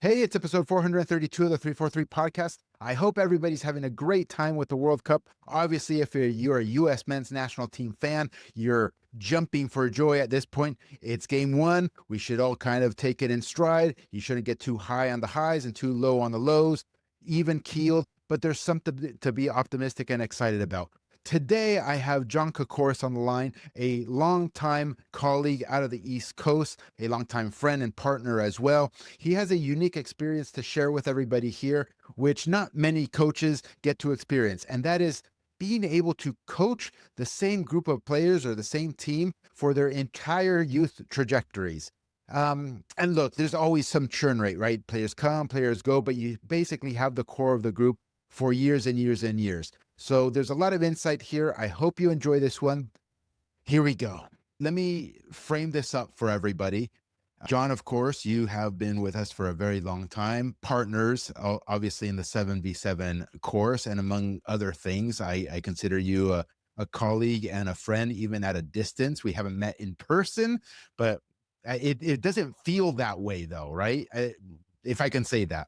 Hey, it's episode 432 of the 343 podcast. I hope everybody's having a great time with the World Cup. Obviously, if you're a U.S. men's national team fan, you're jumping for joy at this point. It's game one. We should all kind of take it in stride. You shouldn't get too high on the highs and too low on the lows, even keeled, but there's something to be optimistic and excited about. Today, I have John Kokkoris on the line, a longtime colleague out of the East Coast, a longtime friend and partner as well. He has a unique experience to share with everybody here, which not many coaches get to experience, and that is being able to coach the same group of players or the same team for their entire youth trajectories. And look, there's always some churn rate, right? Players come, players go, but you basically have the core of the group for years and years and years. So there's a lot of insight here. I hope you enjoy this one. Here we go. Let me frame this up for everybody. John, of course, you have been with us for a very long time, partners, obviously in the 7v7 course. And among other things, I consider you a colleague and a friend, even at a distance. We haven't met in person, but it doesn't feel that way, though, right? If I can say that.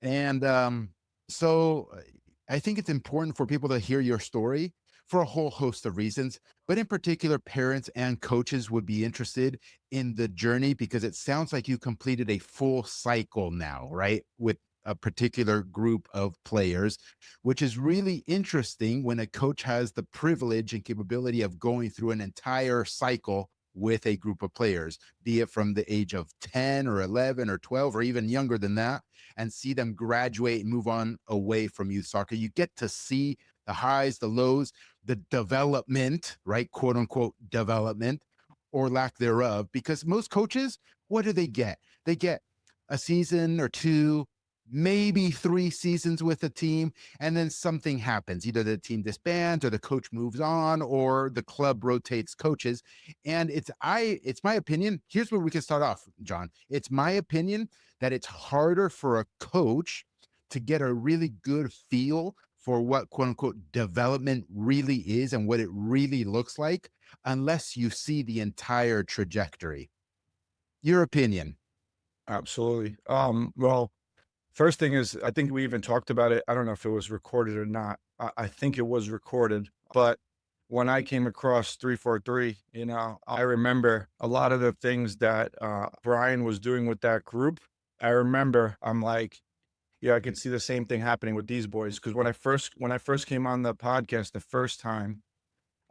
And so I think it's important for people to hear your story for a whole host of reasons, but in particular, parents and coaches would be interested in the journey because it sounds like you completed a full cycle now, right? With a particular group of players, which is really interesting when a coach has the privilege and capability of going through an entire cycle with a group of players, be it from the age of 10 or 11 or 12 or even younger than that, and see them graduate and move on away from youth soccer. You get to see the highs, the lows, the development, right? Quote unquote development or lack thereof. Because most coaches, what do they get? They get a season or two, maybe 3 seasons with a team, and then something happens. Either the team disbands or the coach moves on or the club rotates coaches. And it's my opinion. Here's where we can start off, John. It's my opinion that it's harder for a coach to get a really good feel for what quote unquote development really is and what it really looks like unless you see the entire trajectory. Your opinion. Absolutely. Well, first thing is, I think we even talked about it. I don't know if it was recorded or not. I think it was recorded, but when I came across 343, I remember a lot of the things that Brian was doing with that group. I remember I'm like, yeah, I could see the same thing happening with these boys. Cause when I first came on the podcast the first time,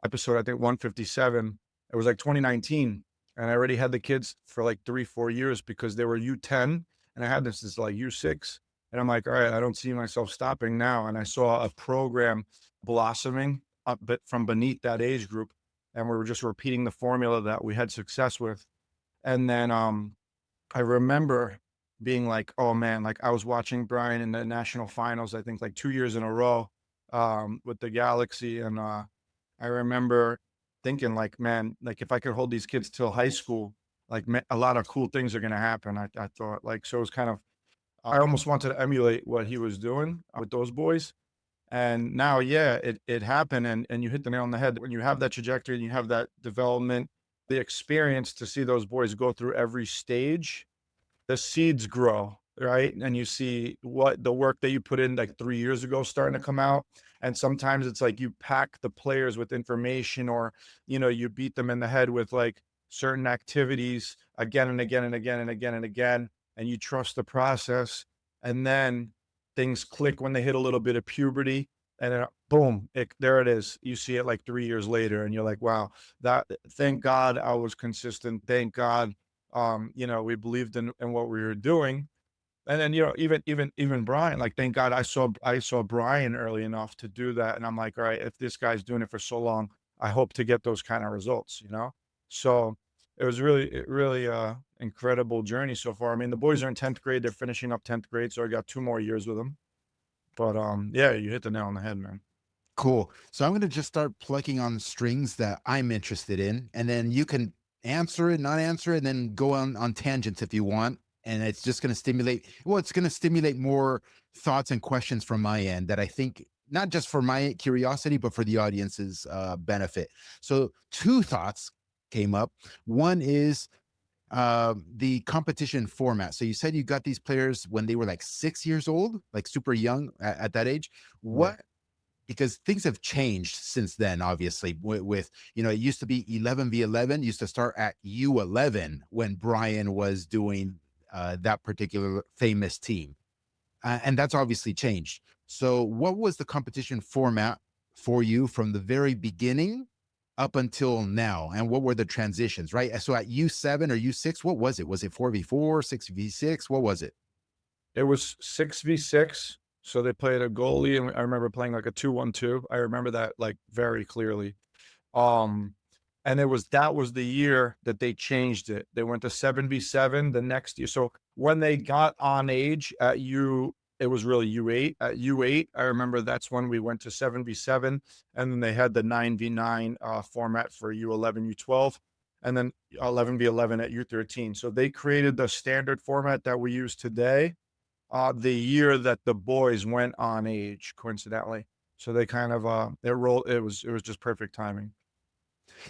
episode, I think 157, it was like 2019. And I already had the kids for like 3, 4 years because they were U10 and I had this is like U6. And I'm like, all right, I don't see myself stopping now. And I saw a program blossoming up but from beneath that age group. And we were just repeating the formula that we had success with. And then I remember being like, oh man, like I was watching Brian in the national finals, I think like 2 years in a row with the Galaxy. And I remember thinking like, man, like if I could hold these kids till high school, like a lot of cool things are going to happen. I thought like, so it was kind of, I almost wanted to emulate what he was doing with those boys. And now, yeah, it happened and you hit the nail on the head. When you have that trajectory and you have that development, the experience to see those boys go through every stage, the seeds grow, right? And you see what the work that you put in like 3 years ago starting to come out. And sometimes it's like you pack the players with information or, you beat them in the head with like certain activities again and again and again and again and again. And you trust the process. And then things click when they hit a little bit of puberty. And then boom, there it is. You see it like 3 years later, and you're like, wow, thank God I was consistent. Thank God we believed in what we were doing. And then, even Brian, like, thank God I saw Brian early enough to do that. And I'm like, all right, if this guy's doing it for so long, I hope to get those kind of results. So it was really incredible journey so far. I mean, the boys are in 10th grade, they're finishing up 10th grade, so I got 2 more years with them. But yeah, you hit the nail on the head, man. Cool. So I'm going to just start plucking on strings that I'm interested in, and then you can answer it, not answer it, and then go on tangents if you want. And it's just going to stimulate, well, it's going to stimulate more thoughts and questions from my end that I think not just for my curiosity, but for the audience's benefit. So two thoughts came up. One is the competition format. So you said you got these players when they were like 6 years old, like super young at that age. Yeah. What, because things have changed since then, obviously, with, it used to be 11v11, used to start at U11 when Brian was doing that particular famous team. And that's obviously changed. So, what was the competition format for you from the very beginning up until now? And what were the transitions, right? So, at U7 or U6, what was it? Was it 4v4, 6v6? What was it? It was 6v6, so they played a goalie, and I remember playing, like, a 2-1-2. I remember that, like, very clearly. Um, and that was the year that they changed it. They went to 7v7 the next year. So when they got on age at it was really U8. At U8, I remember that's when we went to 7v7, and then they had the 9v9 format for U11, U12, and then 11v11 at U13. So they created the standard format that we use today, the year that the boys went on age, coincidentally. So they kind of it was just perfect timing.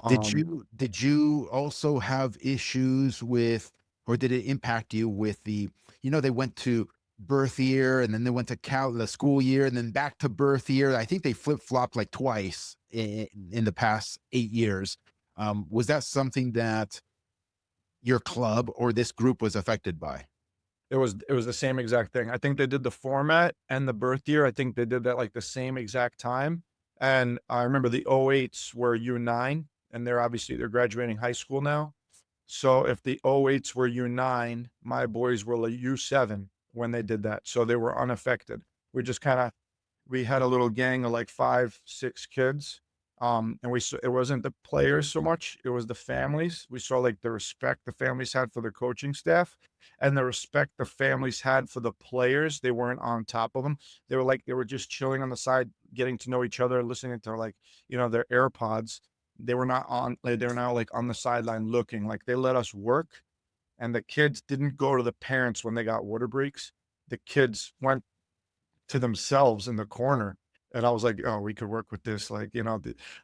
Did Um, you also have issues with, or did it impact you with they went to birth year and then they went to the school year and then back to birth year. I think they flip-flopped like twice in the past 8 years. Was that something that your club or this group was affected by? it was the same exact thing. I think they did the format and the birth year. I think they did that like the same exact time. And I remember the '08s were U9, and they're graduating high school now. So if the '08s were U9, my boys were like U7 when they did that. So they were unaffected. We just kind of we had a little gang of like 5, 6 kids. And it wasn't the players so much, it was the families. We saw like the respect the families had for the coaching staff and the respect the families had for the players. They weren't on top of them. They were just chilling on the side, getting to know each other, listening to like, their AirPods. They were now like on the sideline looking like they let us work. And the kids didn't go to the parents when they got water breaks. The kids went to themselves in the corner. And I was like, "Oh, we could work with this, like,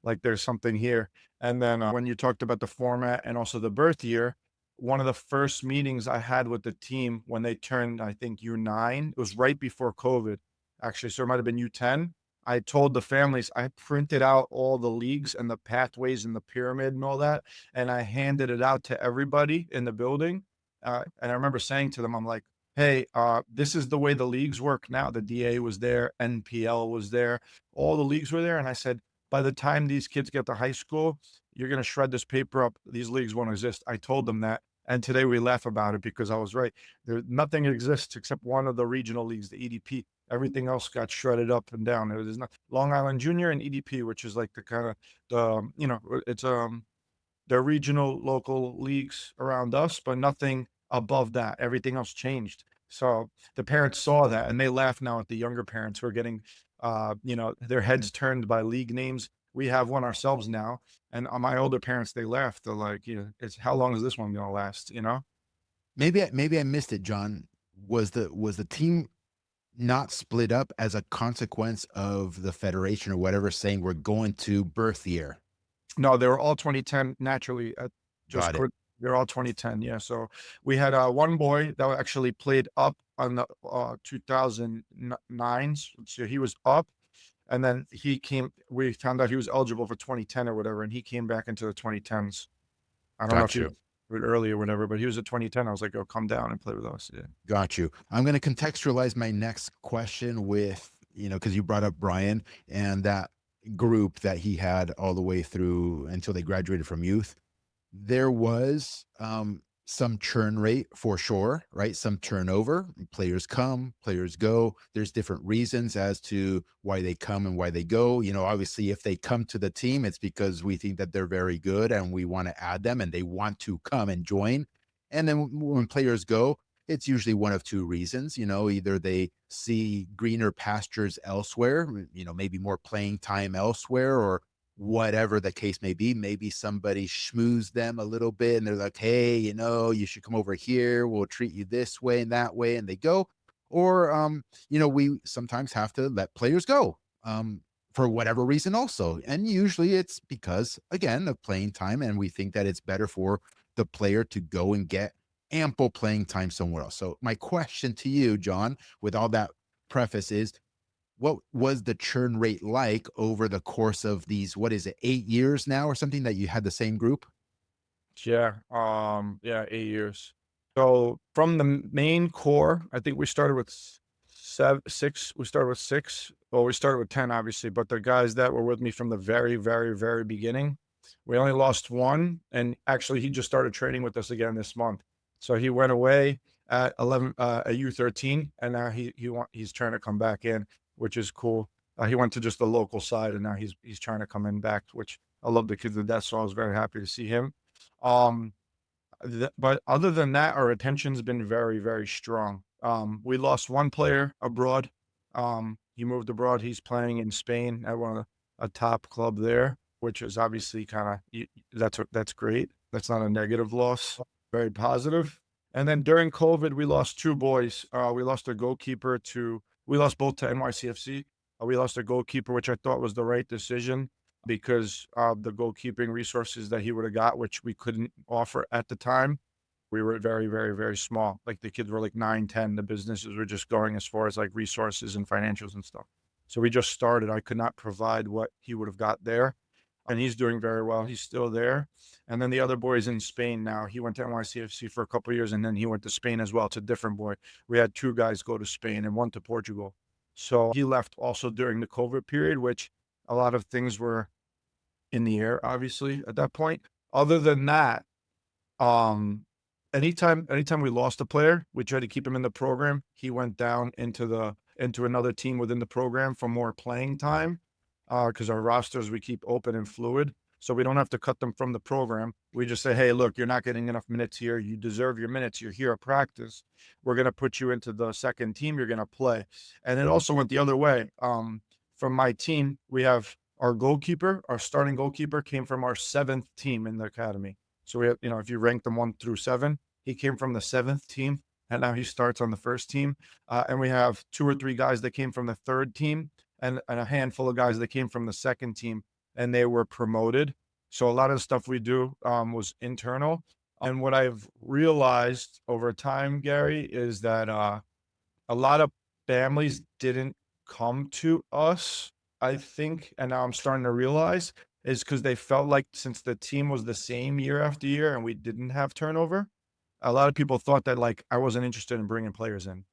like there's something here." And then, when you talked about the format and also the birth year, one of the first meetings I had with the team when they turned, I think, U9, it was right before COVID, actually, so it might have been U10. I told the families, I printed out all the leagues and the pathways and the pyramid and all that, and I handed it out to everybody in the building. And I remember saying to them, I'm like, "Hey, this is the way the leagues work now." The DA was there, NPL was there, all the leagues were there, and I said, "By the time these kids get to high school, you're gonna shred this paper up. These leagues won't exist." I told them that, and today we laugh about it because I was right. Nothing exists except one of the regional leagues, the EDP. Everything else got shredded up and down. There's not Long Island Junior and EDP, which is like the kinda it's, the regional local leagues around us, but nothing above that. Everything else changed. So the parents saw that and they laugh now at the younger parents who are getting, their heads turned by league names. We have one ourselves now. And my older parents, they laugh. They're like, it's how long is this one going to last? Maybe I missed it, John. Was the team not split up as a consequence of the federation or whatever saying we're going to birth year? No, they were all 2010 naturally. Just Got it. quick, they're all 2010. Yeah. So we had one boy that actually played up on the 2009s. So he was up, and then we found out he was eligible for 2010 or whatever, and he came back into the 2010s. I don't know if Got he was you. early or whatever, but he was at 2010. I was like, "Oh, come down and play with us." Yeah. Got you. I'm going to contextualize my next question with, because you brought up Brian and that group that he had all the way through until they graduated from youth. There was some churn rate for sure, right? Some turnover. Players come, players go. There's different reasons as to why they come and why they go. Obviously, if they come to the team, it's because we think that they're very good and we want to add them and they want to come and join. And then when players go, it's usually one of two reasons. Either they see greener pastures elsewhere, maybe more playing time elsewhere, or whatever the case may be. Maybe somebody schmoozed them a little bit and they're like, hey, you should come over here. We'll treat you this way and that way. And they go. Or, we sometimes have to let players go for whatever reason also. And usually it's because, again, of playing time. And we think that it's better for the player to go and get ample playing time somewhere else. So my question to you, John, with all that preface is, what was the churn rate like over the course of these, what is it, 8 years now or something that you had the same group? Yeah, 8 years. So from the main core, I think we started with six. We started with six. Well, we started with 10, obviously, but the guys that were with me from the very, very, very beginning, we only lost one. And actually, he just started training with us again this month. So he went away at 11, at U13, and now he's trying to come back in, which is cool. He went to just the local side, and now he's trying to come in back, which I love the kid to death. So I was very happy to see him. Um, but other than that, our attention's been very, very strong. We lost one player abroad. He moved abroad. He's playing in Spain at a top club there, which is obviously kind of that's great. That's not a negative loss. Very positive. And then during COVID, we lost two boys. We lost a goalkeeper we lost both to NYCFC. We lost a goalkeeper, which I thought was the right decision because of the goalkeeping resources that he would have got, which we couldn't offer at the time. We were very, very, very small. Like the kids were like 9, 10. The businesses were just going as far as like resources and financials and stuff. So we just started. I could not provide what he would have got there. And he's doing very well. He's still there. And then the other boy is in Spain now. He went to NYCFC for a couple of years, and then he went to Spain as well. It's a different boy. We had two guys go to Spain and one to Portugal. So he left also during the COVID period, which a lot of things were in the air, obviously, at that point. Other than that, um, anytime we lost a player, we tried to keep him in the program. He went down into another team within the program for more playing time, because our rosters we keep open and fluid, so we don't have to cut them from the program. We just say, hey, look, you're not getting enough minutes here. You deserve your minutes. You're here at practice. We're gonna put you into the second team. You're gonna play. And it also went the other way. From my team, we have our goalkeeper, our starting goalkeeper came from our seventh team in the academy. So we have, if you rank them 1 through 7, he came from the seventh team, and now he starts on the first team. And we have 2 or 3 guys that came from the third team, and a handful of guys that came from the second team, and they were promoted. So a lot of the stuff we do was internal. And what I've realized over time, Gary, is that a lot of families didn't come to us, I think, and now I'm starting to realize, is because they felt like since the team was the same year after year and we didn't have turnover, a lot of people thought that, like, I wasn't interested in bringing players in.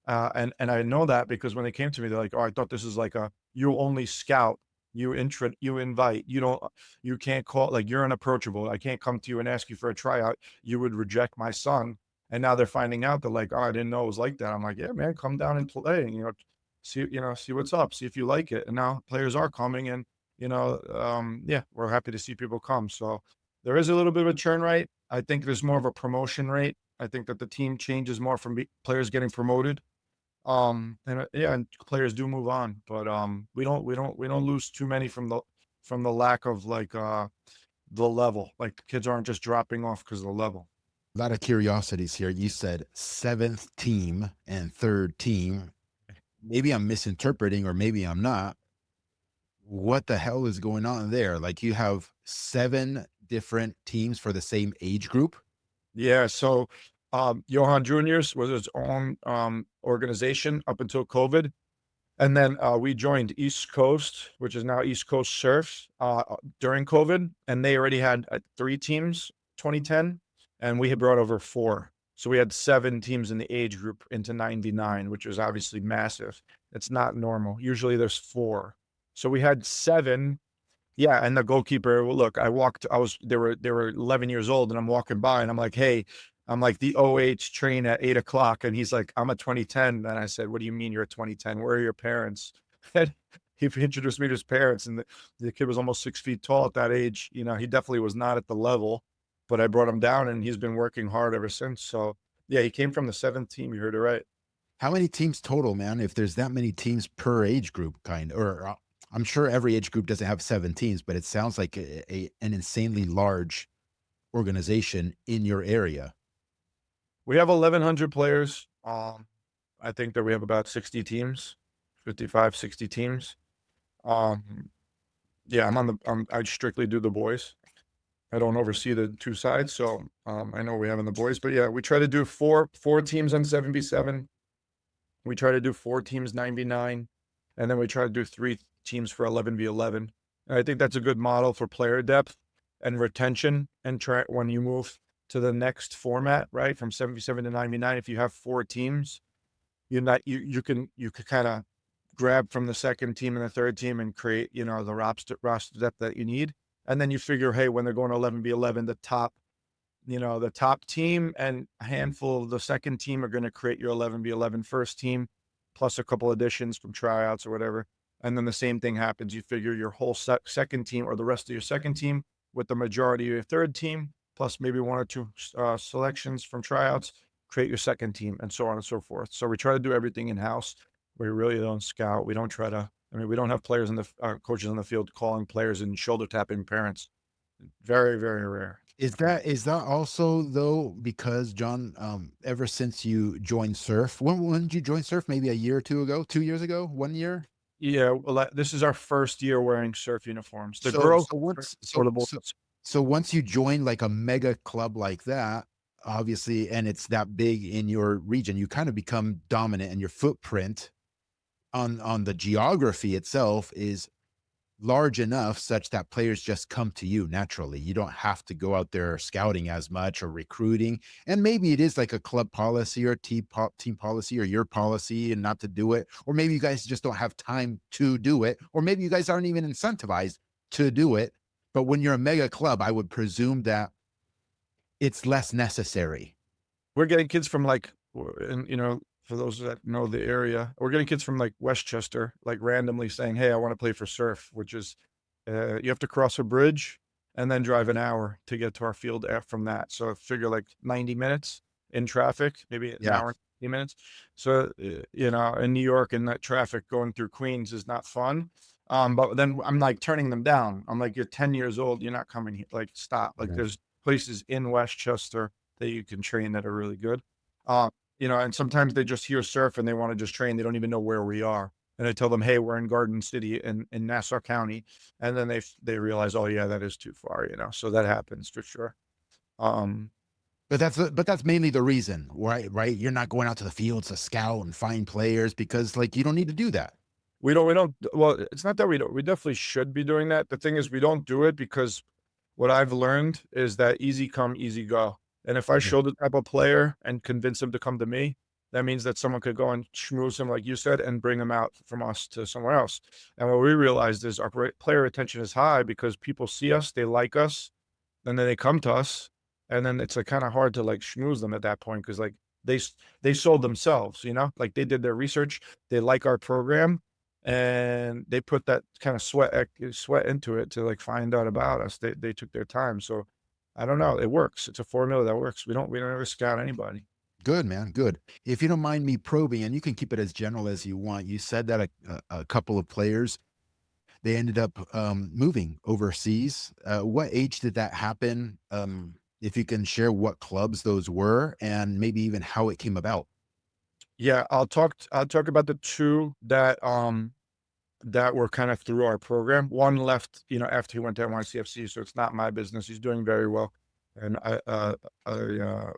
And I know that because when they came to me, they're like, "Oh, I thought this is like you only scout, you invite, you can't call, like, you're unapproachable. I can't come to you and ask you for a tryout. You would reject my son." And now they're finding out, they're like, "Oh, I didn't know it was like that." I'm like, "Yeah, man, come down and play, and, see what's up, see if you like it." And now players are coming, and, yeah, we're happy to see people come. So there is a little bit of a churn rate. I think there's more of a promotion rate. I think that the team changes more from players getting promoted. Yeah, and players do move on, but we don't lose too many from the lack of like the level. Like the kids aren't just dropping off because of the level. A lot of curiosities here. You said seventh team and third team. Maybe I'm misinterpreting, or maybe I'm not. What the hell is going on there? Like you have 7 different teams for the same age group? Yeah, so Johan Juniors was his own organization up until COVID. And then we joined East Coast, which is now East Coast Surfs, during COVID, and they already had 3 teams, 2010, and we had brought over 4. So we had 7 teams in the age group into 99, which was obviously massive. It's not normal. Usually there's 4. So we had 7. Yeah, and the goalkeeper, well, look, they were 11 years old, and I'm walking by and I'm like, "Hey," I'm like, "The OH train at 8 o'clock." And he's like, "I'm a 2010." And I said, "What do you mean you're a 2010? Where are your parents?" And he introduced me to his parents, and the kid was almost 6 feet tall at that age. He definitely was not at the level, but I brought him down, and he's been working hard ever since. So yeah, he came from the 7th team. You heard it right. How many teams total, man? If there's that many teams per age group, I'm sure every age group doesn't have 7 teams, but it sounds like an insanely large organization in your area. We have 1,100 players. I think that we have about 60 teams, 55, 60 teams. Um, yeah, I strictly do the boys. I don't oversee the two sides, so I know we have in the boys, but yeah, we try to do four teams on 7v7. We try to do four teams 9v9, and then we try to do three teams for 11v11. And I think that's a good model for player depth and retention. And try when you move to the next format, right, from 7v7 to 9v9. If you have four teams, you could kind of grab from the second team and the third team and create, the roster depth that you need. And then you figure, hey, when they're going 11v11, the top team and a handful of the second team are going to create your 11v11 first team, plus a couple additions from tryouts or whatever. And then the same thing happens. You figure your whole second team or the rest of your second team with the majority of your third team, plus maybe one or two selections from tryouts, create your second team, and so on and so forth. So we try to do everything in-house. We really don't scout. We don't try to, we don't have players coaches in the field calling players and shoulder tapping parents. Very, very rare. Is that also though because John, ever since you joined Surf, when did you join Surf? Maybe a year or two ago, 2 years ago, 1 year? Yeah, well, this is our first year wearing Surf uniforms. The So girls so once so portable. so so once you join like a mega club like that, obviously, and it's that big in your region, you kind of become dominant, and your footprint on the geography itself is large enough such that players just come to you naturally. You don't have to go out there scouting as much or recruiting. And maybe it is like a club policy or team policy or your policy and not to do it. Or maybe you guys just don't have time to do it. Or maybe you guys aren't even incentivized to do it. But when you're a mega club, I would presume that it's less necessary. We're getting kids from like, and for those that know the area, we're getting kids from like Westchester, like randomly saying, "Hey, I want to play for Surf," which is you have to cross a bridge and then drive an hour to get to our field from that. So figure like 90 minutes in traffic, maybe an Yeah. hour and 50 minutes. So in New York, and that traffic going through Queens is not fun. But then I'm like turning them down. I'm like, "You're 10 years old. You're not coming here. Like, stop." Like, Yeah. there's places in Westchester that you can train that are really good. Um, and sometimes they just hear Surf and they want to just train. They don't even know where we are. And I tell them, "Hey, we're in Garden City in Nassau County." And then they realize, "Oh yeah, that is too far," so that happens for sure. Um, But that's mainly the reason, right? Right. You're not going out to the fields to scout and find players because like you don't need to do that. well, it's not that we don't, we definitely should be doing that. The thing is, we don't do it because what I've learned is that easy come, easy go. And if I Yeah. show the type of player and convince him to come to me, that means that someone could go and schmooze him, like you said, and bring him out from us to somewhere else. And what we realized is our player retention is high because people see us, they like us, and then they come to us, and then it's like kind of hard to like schmooze them at that point because like they sold themselves, like they did their research, they like our program, and they put that kind of sweat into it to like find out about us. They took their time, so I don't know. It works. It's a formula that works. We don't ever scout anybody. Good, man. Good. If you don't mind me probing, and you can keep it as general as you want, you said that a couple of players they ended up moving overseas. What age did that happen? If you can share what clubs those were, and maybe even how it came about. Yeah, I'll talk about the two that were kind of through our program. One left, after he went to NYCFC, so it's not my business. He's doing very well, and I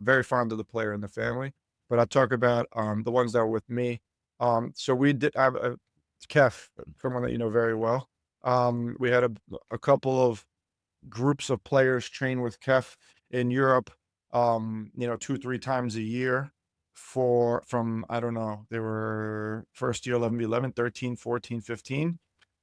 very fond of the player and the family. But I'll talk about the ones that were with me. So we did have Kef, someone that you know very well. We had a couple of groups of players train with Kef in Europe, 2, 3 times a year from, I don't know, they were first year 11v11, 13, 14, 15.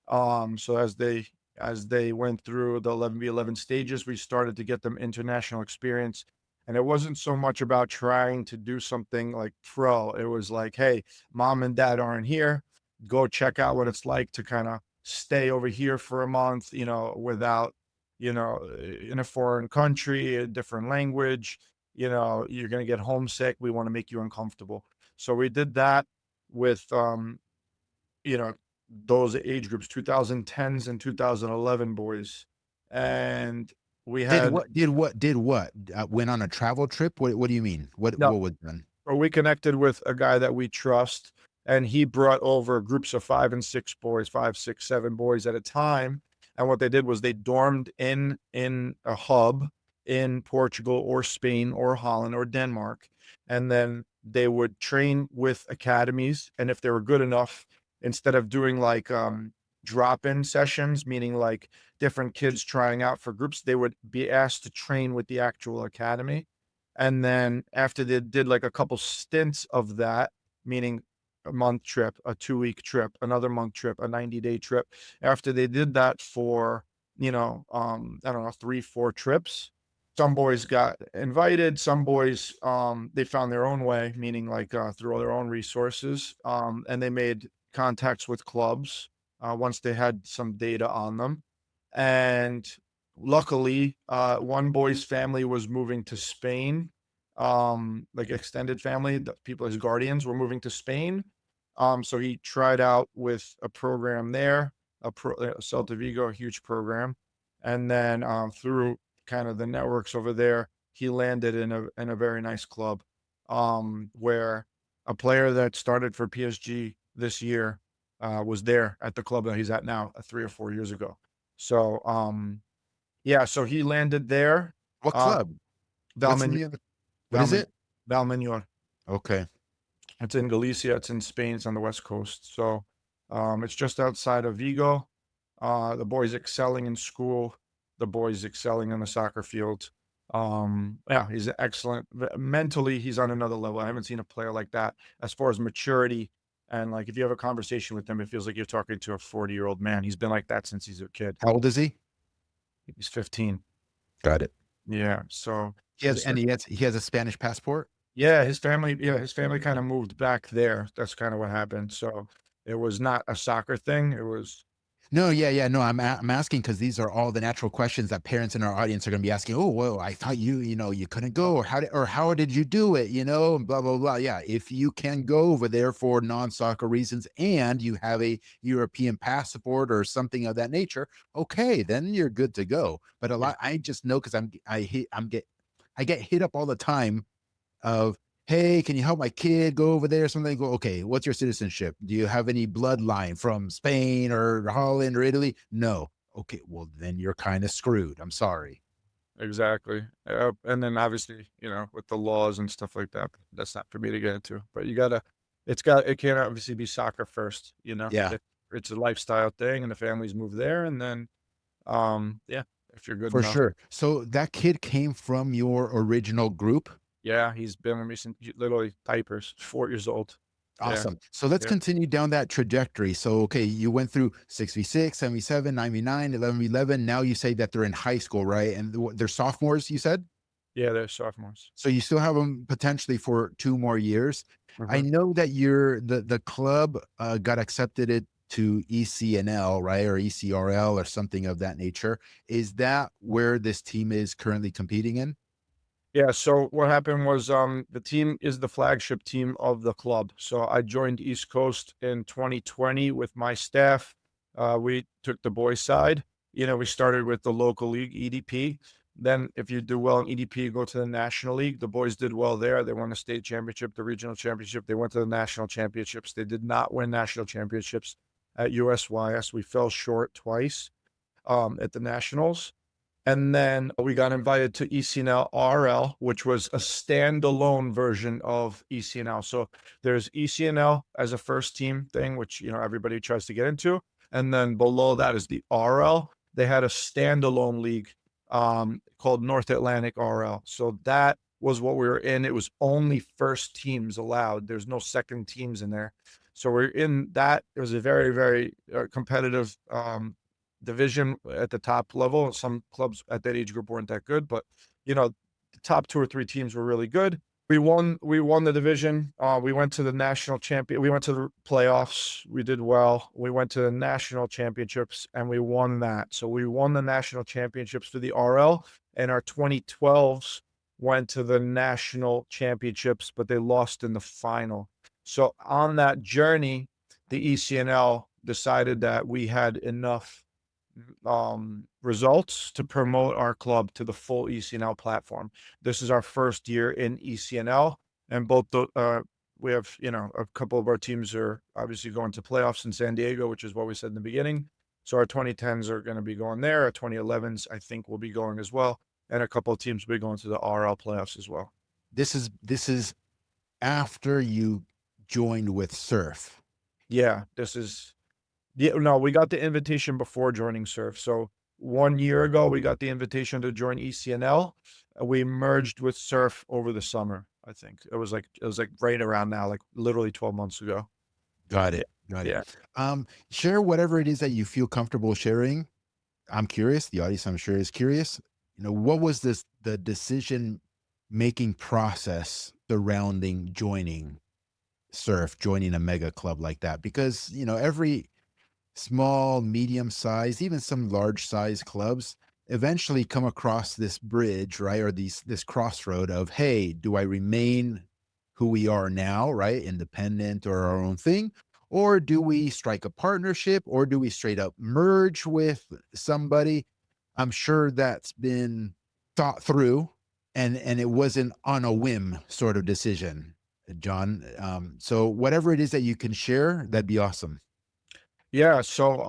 So as they went through the 11v11 stages, we started to get them international experience. And it wasn't so much about trying to do something like pro. It was like, "Hey, mom and dad aren't here. Go check out what it's like to kind of stay over here for a month, without, in a foreign country, a different language. You're going to get homesick. We want to make you uncomfortable." So we did that with, you know, those age groups, 2010s and 2011 boys. And we Did had, what? Did what? Did what? Went on a travel trip? What do you mean? What no, what was done? or we connected with a guy that we trust, and he brought over groups of 5 and 6 boys, 5, 6, 7 boys at a time. And what they did was they dormed in a hub in Portugal or Spain or Holland or Denmark. And then they would train with academies. And if they were good enough, instead of doing like drop-in sessions, meaning like different kids trying out for groups, they would be asked to train with the actual academy. And then after they did like a couple stints of that, meaning a month trip, a 2-week trip, another month trip, a 90-day trip. After they did that for, I don't know, 3, 4 trips, some boys got invited, some boys, they found their own way, meaning like through their own resources. And they made contacts with clubs once they had some data on them. And luckily, one boy's family was moving to Spain, like extended family, the people, his guardians were moving to Spain. So he tried out with a program there, Celta Vigo, a huge program. And then through kind of the networks over there, he landed in a very nice club, where a player that started for PSG this year was there at the club that he's at now, 3 or 4 years ago. So yeah, so he landed there. What Uh, club? What's the Valmen, name of what is Valmen, it? Valmenor. Okay. It's in Galicia. It's in Spain. It's on the west coast. So it's just outside of Vigo. The boy's excelling in school. The boy's excelling on the soccer field. Yeah, he's excellent. Mentally, he's on another level. I haven't seen a player like that as far as maturity. And like, if you have a conversation with him, it feels like you're talking to a 40-year-old man. He's been like that since he's a kid. How old is he? He's 15. Got it. Yeah. So He has his, and he has a Spanish passport? his family kind of moved back there. That's kind of what happened. So it was not a soccer thing. It was, No, yeah, yeah. No, I'm asking because these are all the natural questions that parents in our audience are going to be asking. Oh, whoa, I thought you couldn't go, or how did you do it? And blah blah blah. Yeah, if you can go over there for non-soccer reasons and you have a European passport or something of that nature, okay, then you're good to go. But a yeah, lot, I just know because I get hit up all the time of, hey, can you help my kid go over there? Something. Go, okay, what's your citizenship? Do you have any bloodline from Spain or Holland or Italy? No. Okay, well then you're kind of screwed. I'm sorry. exactly. And then obviously, with the laws and stuff like that, that's not for me to get into. But it can't obviously be soccer first. Yeah, It's a lifestyle thing, and the families move there, and then, yeah, if you're good for enough. sure. So that kid came from your original group. Yeah, he's been with me since literally diapers, 4 years old. Yeah, Awesome. So let's yeah, continue down that trajectory. So, okay, you went through 6v6, 77, 99, 11v11. Now you say that they're in high school, right? And they're sophomores, you said? yeah. They're sophomores. So you still have them potentially for 2 more years. I Mhm. know that the club got accepted it to ECNL, right, or ECRL or something of that nature. Is that where this team is currently competing in? Yeah, so what happened was, the team is the flagship team of the club. So I joined East Coast in 2020 with my staff. We took the boys' side. We started with the local league, EDP. Then if you do well in EDP, you go to the National League. The boys did well there. They won the state championship, the regional championship. They went to the national championships. They did not win national championships at USYS. We fell short twice at the nationals. And then we got invited to ECNL RL, which was a standalone version of ECNL. So there's ECNL as a first team thing, which, everybody tries to get into. And then below that is the RL. They had a standalone league called North Atlantic RL. So that was what we were in. It was only first teams allowed. There's no second teams in there. So we're in that. It was a very, very competitive division at the top level. Some clubs at that age group weren't that good, but the top 2 or 3 teams were really good. We won the division. We went to the national champion. We went to the playoffs. We did well. We went to the national championships and we won that. So we won the national championships for the RL, and our 2012s went to the national championships, but they lost in the final. So on that journey, the ECNL decided that we had enough results to promote our club to the full ECNL platform. This is our first year in ECNL, and we have, a couple of our teams are obviously going to playoffs in San Diego, which is what we said in the beginning. So our 2010s are going to be going there. Our 2011s, I think, will be going as well. And a couple of teams will be going to the RL playoffs as well. This is after you joined with Surf. Yeah, this is yeah, no, we got the invitation before joining Surf. So 1 year ago, we got the invitation to join ECNL. We merged with Surf over the summer. I think it was like right around now, like literally 12 months ago. Got Yeah, it. Got it. yeah. Share whatever it is that you feel comfortable sharing. I'm curious. The audience, I'm sure, is curious. What was the decision making process surrounding joining Surf, joining a mega club like that? Because, every small, medium sized, even some large size clubs eventually come across this bridge, right? Or this crossroad of, hey, do I remain who we are now, right? Independent or our own thing? Or do we strike a partnership or do we straight up merge with somebody? I'm sure that's been thought through and it wasn't on a whim sort of decision, John. So whatever it is that you can share, that'd be awesome. Yeah, so,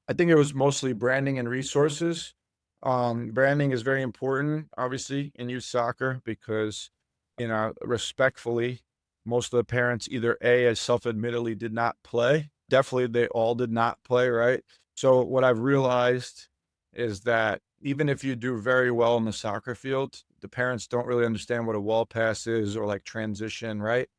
I think it was mostly branding and resources. Branding is very important, obviously, in youth soccer because, respectfully, most of the parents either A, as self-admittedly did not play. Definitely, they all did not play, right? So what I've realized is that even if you do very well in the soccer field, the parents don't really understand what a wall pass is or like transition, right?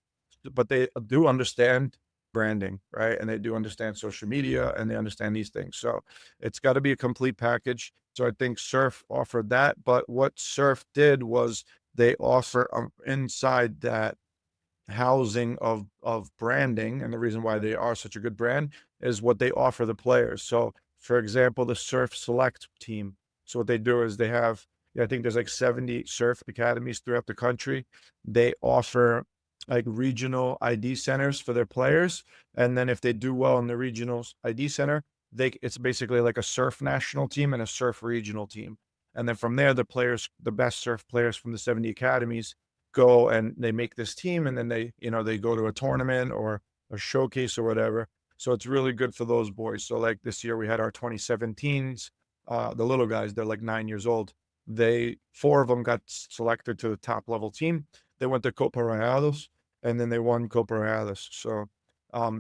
But they do understand branding, right? And they do understand social media and they understand these things. So it's got to be a complete package. So I think Surf offered that. But what Surf did was they offer inside that housing of branding, and the reason why they are such a good brand is what they offer the players. So, for example, the Surf Select team. So what they do is they have, yeah, I think there's like 70 surf academies throughout the country. They offer like regional ID centers for their players, and then if they do well in the regional ID center, it's basically like a surf national team and a surf regional team. And then from there, the best surf players from the 70 academies go and they make this team and then they go to a tournament or a showcase or whatever. So it's really good for those boys. So like this year we had our 2017s, the little guys, they're like 9 years old. Four of them got selected to the top level team. They went to Copa Rayados and then they won Copa Rayados. So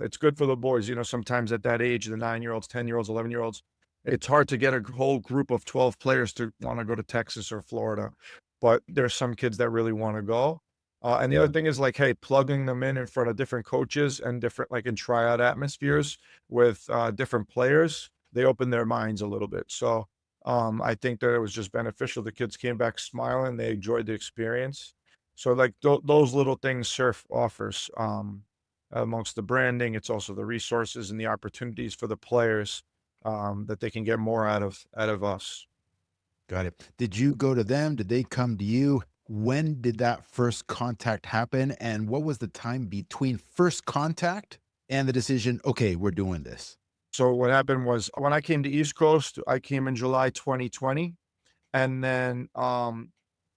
it's good for the boys. Sometimes at that age, the 9-year-olds, 10-year-olds, 11-year-olds, it's hard to get a whole group of 12 players to want to go to Texas or Florida, but there's some kids that really want to go. And the other thing is like, hey, plugging them in front of different coaches and different, like in tryout atmospheres with different players, they open their minds a little bit. So I think that it was just beneficial. The kids came back smiling. They enjoyed the experience. So like those little things Surf offers amongst the branding, it's also the resources and the opportunities for the players that they can get more out of us. Got it. Did you go to them? Did they come to you? When did that first contact happen? And what was the time between first contact and the decision, okay, we're doing this? So what happened was when I came to East Coast, I came in July 2020, and then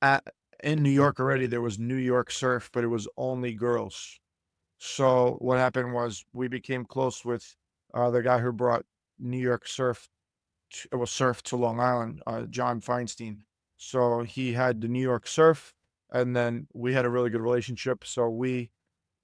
at in New York already there was New York Surf, but it was only girls. So what happened was we became close with the guy who brought New York Surf. It was Surf to Long Island, John Feinstein. So he had the New York Surf, and then we had a really good relationship. So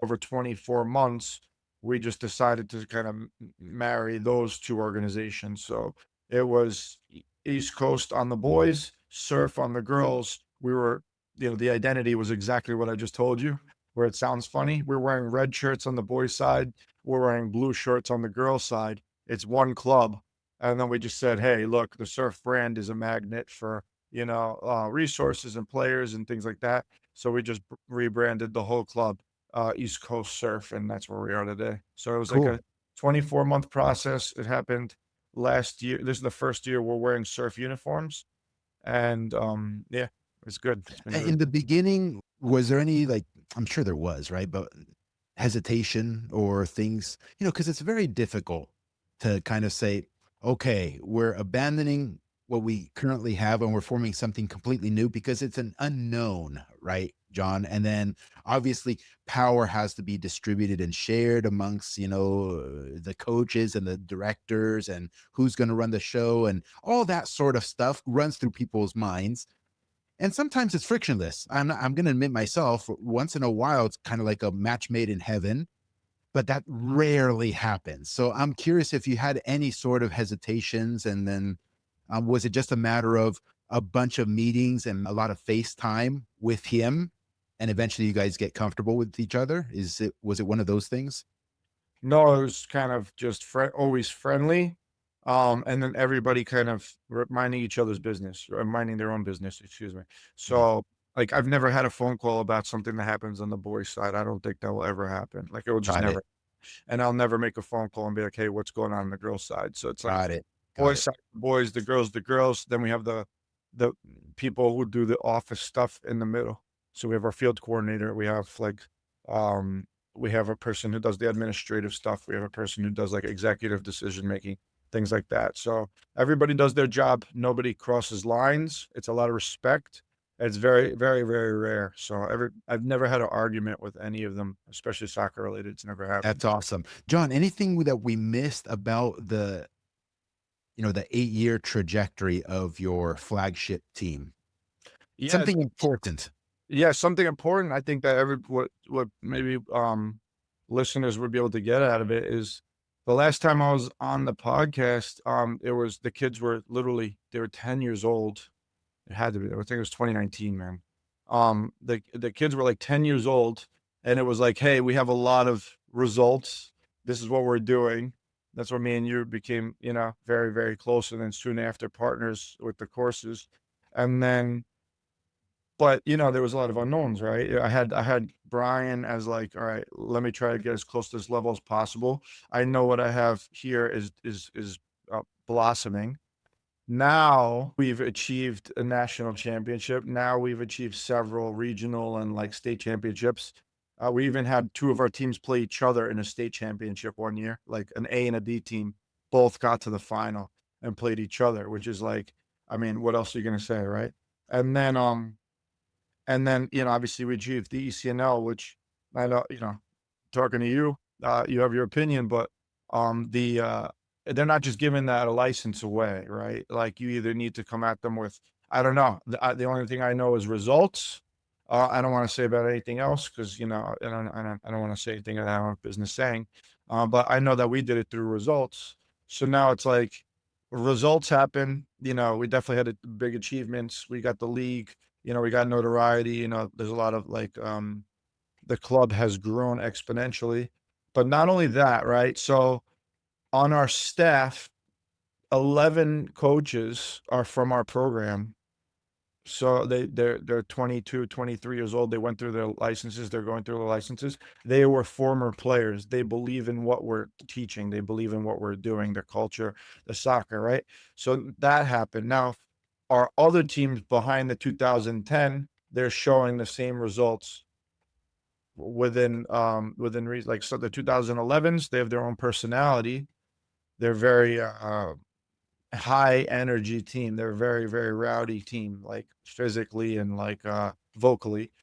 over 24 months, we just decided to kind of marry those two organizations. So it was East Coast on the boys, Surf on the girls. The identity was exactly what I just told you, where it sounds funny. We're wearing red shirts on the boys' side, we're wearing blue shirts on the girls' side. It's one club. And then we just said, hey, look, the Surf brand is a magnet for, resources and players and things like that. So we just rebranded the whole club East Coast Surf, and that's where we are today. So it was like Cool. a 24-month process. It happened last year. This is the first year we're wearing surf uniforms, and yeah, it's good. It's been In good. the beginning, was there any like, I'm sure there was, right? But hesitation or things, because it's very difficult to kind of say, okay, we're abandoning what we currently have and we're forming something completely new because it's an unknown, right, John? And then obviously power has to be distributed and shared amongst, the coaches and the directors and who's going to run the show and all that sort of stuff runs through people's minds. And sometimes it's frictionless. I'm going to admit myself, once in a while, it's kind of like a match made in heaven, but that rarely happens. So I'm curious if you had any sort of hesitations, and then was it just a matter of a bunch of meetings and a lot of FaceTime with him, and eventually you guys get comfortable with each other? Was it one of those things? No, it was kind of just always friendly. And then everybody kind of minding each other's business, or minding their own business, excuse me. Mhm. So, like, I've never had a phone call about something that happens on the boys' side. I don't think that will ever happen. Like, it will just Got it. never. And I'll never make a phone call and be like, "Hey, what's going on the girls' side?" So it's like Got it. Got boys it. side, boys, the girls. Then we have the people who do the office stuff in the middle. So we have our field coordinator. Um, we have a person who does the administrative stuff. We have a person who does like executive decision making, things like that. So everybody does their job. Nobody crosses lines. It's a lot of respect. It's very, very, very rare. So I've never had an argument with any of them, especially soccer related. It's never happened. That's awesome. John, anything that we missed about the 8-year trajectory of your flagship team? Yeah, Something important. yeah, something important I think that what maybe, listeners would be able to get out of it is the last time I was on the podcast, it was the kids were literally they were 10 years old. It had to be, I think it was 2019, man. The kids were like 10 years old, and it was like, "Hey, we have a lot of results. This is what we're doing." That's where me and you became, very, very close, and then soon after partners with the courses. And then but, there was a lot of unknowns, right? I had Brian as like, "All right, let me try to get as close to this level as possible. I know what I have here is blossoming." Now we've achieved a national championship. Now we've achieved several regional and, like, state championships. We even had 2 of our teams play each other in a state championship one year, like an A and a D team both got to the final and played each other, which is like, I mean, what else are you gonna say, right? And then, obviously we achieved the ECNL, which I know, talking to you, you have your opinion, but they're not just giving that a license away, right? Like you either need to come at them with, I don't know. The only thing I know is results. I don't want to say about anything else because I don't want to say anything that I don't have business saying. But I know that we did it through results. So now it's like results happen. We definitely had big achievements. We got the league. We got notoriety. There's a lot of like the club has grown exponentially. But not only that, right? So on our staff, 11 coaches are from our program. So they're 22, 23 years old. They went through their licenses. They're going through their licenses. They were former players. They believe in what we're teaching. They believe in what we're doing, the culture, the soccer, right? So that happened. Now, our other teams behind the 2010, they're showing the same results within reason. Like, so the 2011s, they have their own personality. They're very high energy team. They're a very, very rowdy team, like physically and like vocally,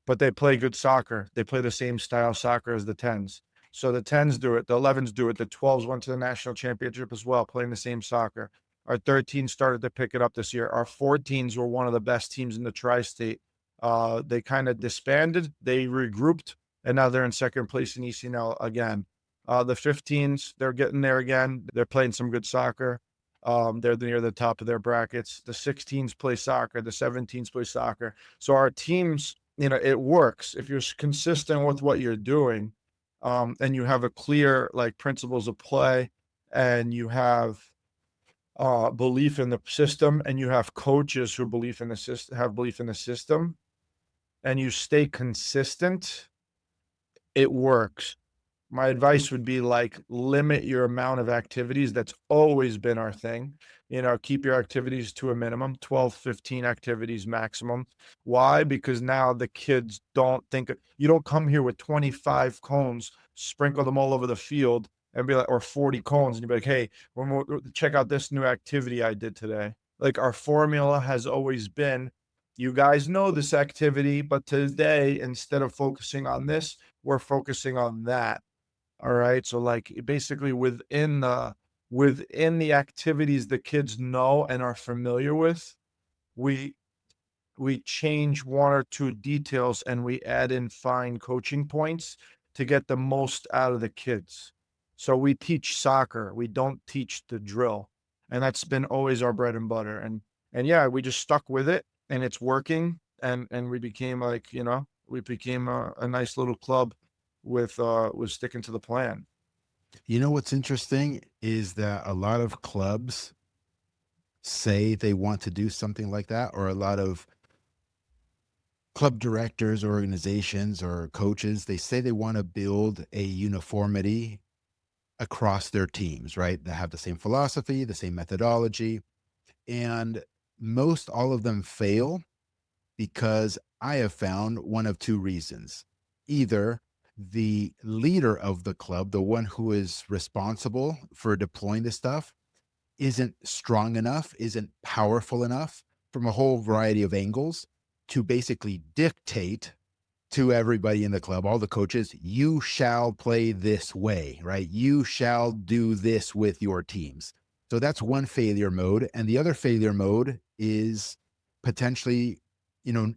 but they play good soccer. They play the same style soccer as the 10s. So the 10s do it, the 11s do it, the 12s went to the national championship as well, playing the same soccer. Our 13s started to pick it up this year. Our 14s were one of the best teams in the tri-state. They kind of disbanded, they regrouped, and now they're in second place in ECNL again. The 15s, they're getting there again. They're playing some good soccer. They're near the top of their brackets. The 16s play soccer. The 17s play soccer. So our teams, it works if you're consistent with what you're doing, and you have a clear like principles of play, and you have belief in the system, and you have coaches who believe in the system, have belief in the system, and you stay consistent. It works. My advice would be like limit your amount of activities. That's always been our thing. Keep your activities to a minimum, 12, 15 activities maximum. Why? Because now the kids don't think you don't come here with 25 cones, sprinkle them all over the field and be like, or 40 cones and you'd be like, "Hey, check out this new activity I did today." like our formula has always been, you guys know this activity, but today, instead of focusing on this, we're focusing on that. All right. So like basically within the activities the kids know and are familiar with, we we change one or two details and we add in fine coaching points to get the most out of the kids. So we teach soccer, we don't teach the drill. And that's been always our bread and butter. And yeah, we just stuck with it and it's working. And we became like, we became a nice little club with sticking to the plan. You know what's interesting is that a lot of clubs say they want to do something like that, or a lot of club directors, organizations, or coaches, they say they want to build a uniformity across their teams, right? They have the same philosophy, the same methodology, and most all of them fail because I have found one of two reasons. Either the leader of the club, the one who is responsible for deploying this stuff, isn't strong enough, isn't powerful enough from a whole variety of angles to basically dictate to everybody in the club, all the coaches, you shall play this way, right? You shall do this with your teams. So that's one failure mode. And the other failure mode is potentially,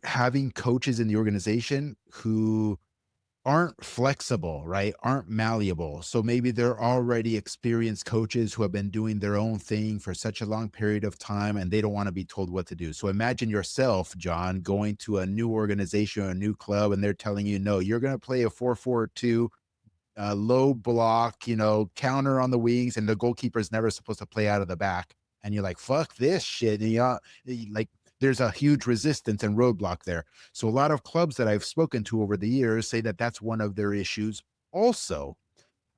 having coaches in the organization who aren't flexible, right? Aren't malleable. So maybe they're already experienced coaches who have been doing their own thing for such a long period of time and they don't want to be told what to do. So imagine yourself, John, going to a new organization or a new club and they're telling you, no, you're going to play a 4-4-2, low block, counter on the wings, and the goalkeeper's never supposed to play out of the back. And you're like, fuck this shit. And like, there's a huge resistance and roadblock there. So a lot of clubs that I've spoken to over the years say that that's one of their issues also.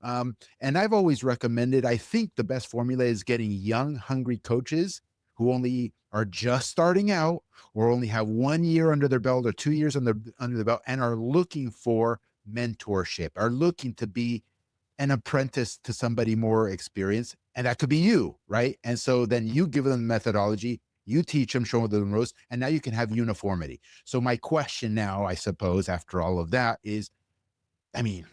And I've always recommended, I think the best formula is getting young, hungry coaches who only are just starting out or only have 1 year under their belt or 2 years under the belt and are looking for mentorship, are looking to be an apprentice to somebody more experienced. And that could be you, right? And so then you give them methodology, you teach them, show them the ropes, and now you can have uniformity. So my question now, I suppose, after all of that is, I mean,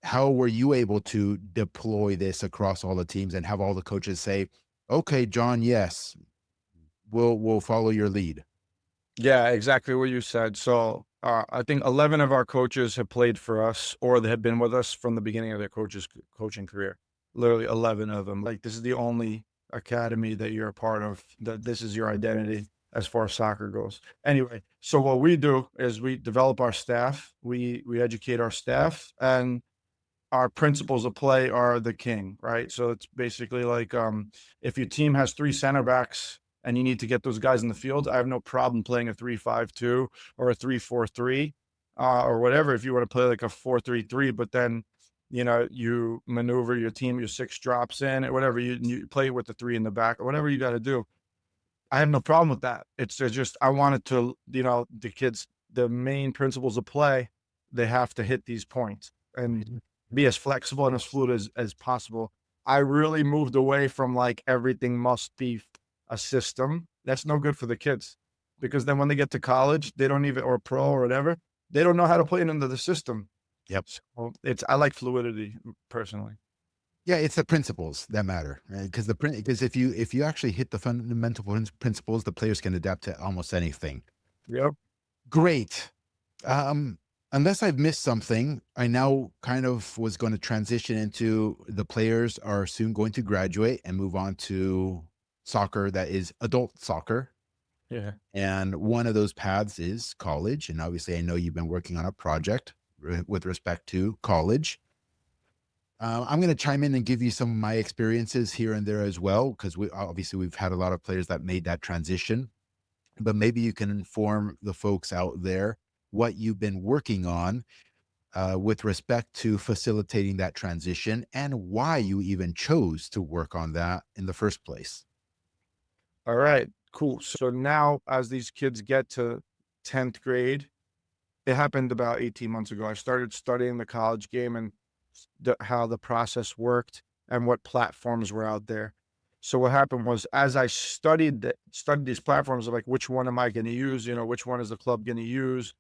how were you able to deploy this across all the teams and have all the coaches say, okay, John, yes, we'll follow your lead? Yeah, exactly what you said. So I think 11 of our coaches have played for us or they have been with us from the beginning of their coaching career. Literally 11 of them. Like this is the only academy that you're a part of, that this is your identity as far as soccer goes. Anyway, so what we do is we develop our staff, we educate our staff, and our principles of play are the king, right? So it's basically like if your team has three center backs and you need to get those guys in the field, I have no problem playing a 3-5-2 or a 3-4-3 or whatever. If you want to play like a 4-3-3, but then you maneuver your team, your six drops in, or whatever, you play with the three in the back or whatever you got to do. I have no problem with that. It's just I wanted to, the kids, the main principles of play, they have to hit these points and be as flexible and as fluid as possible. I really moved away from like everything must be a system. That's no good for the kids because then when they get to college, they don't even, or pro or whatever, they don't know how to play it into the system. Yep. So I like fluidity personally. Yeah, it's the principles that matter, because if you actually hit the fundamental principles, the players can adapt to almost anything. Yep. Great. Um, Unless I've missed something, I now kind of was going to transition into the players are soon going to graduate and move on to soccer that is adult soccer. Yeah. And one of those paths is college. And obviously, I know you've been working on a project with respect to college. I'm going to chime in and give you some of my experiences here and there as well, because we've had a lot of players that made that transition. But maybe you can inform the folks out there what you've been working on with respect to facilitating that transition and why you even chose to work on that in the first place. All right, cool. So now as these kids get to 10th grade, it happened about 18 months ago. I started studying the college game and how the process worked and what platforms were out there. So what happened was, as I studied these platforms, of like, which one am I going to use? Which one is the club going to use?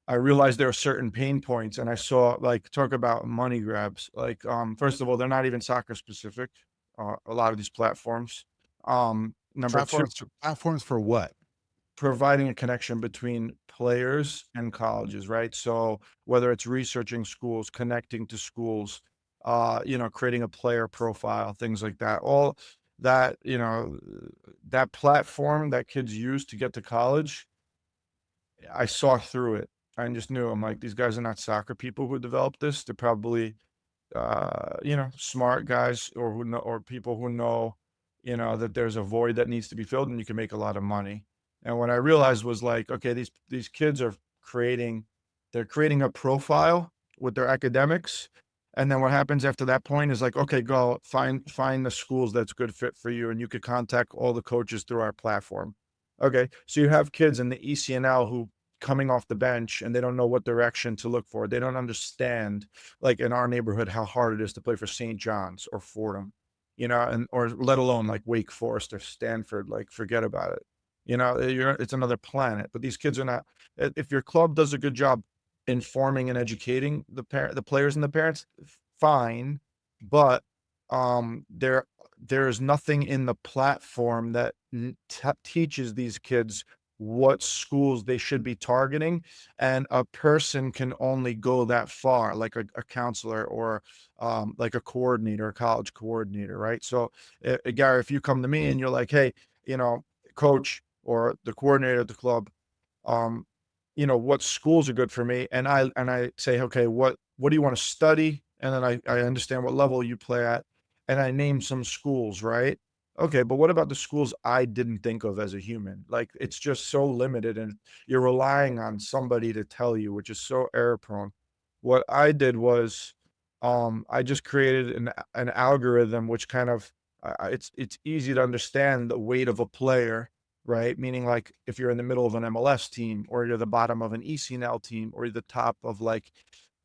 I realized there are certain pain points, and I saw, like, talk about money grabs. Like, first of all, they're not even soccer specific. A lot of these platforms. Number two, Platforms for what? providing a connection between players and colleges, right? So whether it's researching schools, connecting to schools, creating a player profile, things like that. All that, that platform that kids use to get to college, I saw through it. I just knew, I'm like, these guys are not soccer people who developed this. They're probably smart guys, or who know, or people who know, that there's a void that needs to be filled and you can make a lot of money. And what I realized was, like, okay, these kids are creating a profile with their academics. And then what happens after that point is, like, okay, go find the schools that's good fit for you. And you could contact all the coaches through our platform. Okay. So you have kids in the ECNL who coming off the bench and they don't know what direction to look for. They don't understand, like, in our neighborhood, how hard it is to play for St. John's or Fordham, and or let alone like Wake Forest or Stanford. Like, forget about it. It's another planet. But these kids are not. If your club does a good job informing and educating the players and the parents, fine. But there's nothing in the platform that teaches these kids what schools they should be targeting, and a person can only go that far, like a counselor, or like a coordinator, a college coordinator, right? So, Gary, if you come to me and you're like, hey, coach or the coordinator of the club, um, what schools are good for me, and I say, okay, what do you want to study? And then I understand what level you play at, and I name some schools, right? Okay, but what about the schools I didn't think of as a human? Like, it's just so limited, and you're relying on somebody to tell you, which is so error prone. What I did was, I just created an algorithm which kind of, it's easy to understand the weight of a player, right? Meaning, like, if you're in the middle of an MLS team, or you're the bottom of an ECNL team, or you're the top of like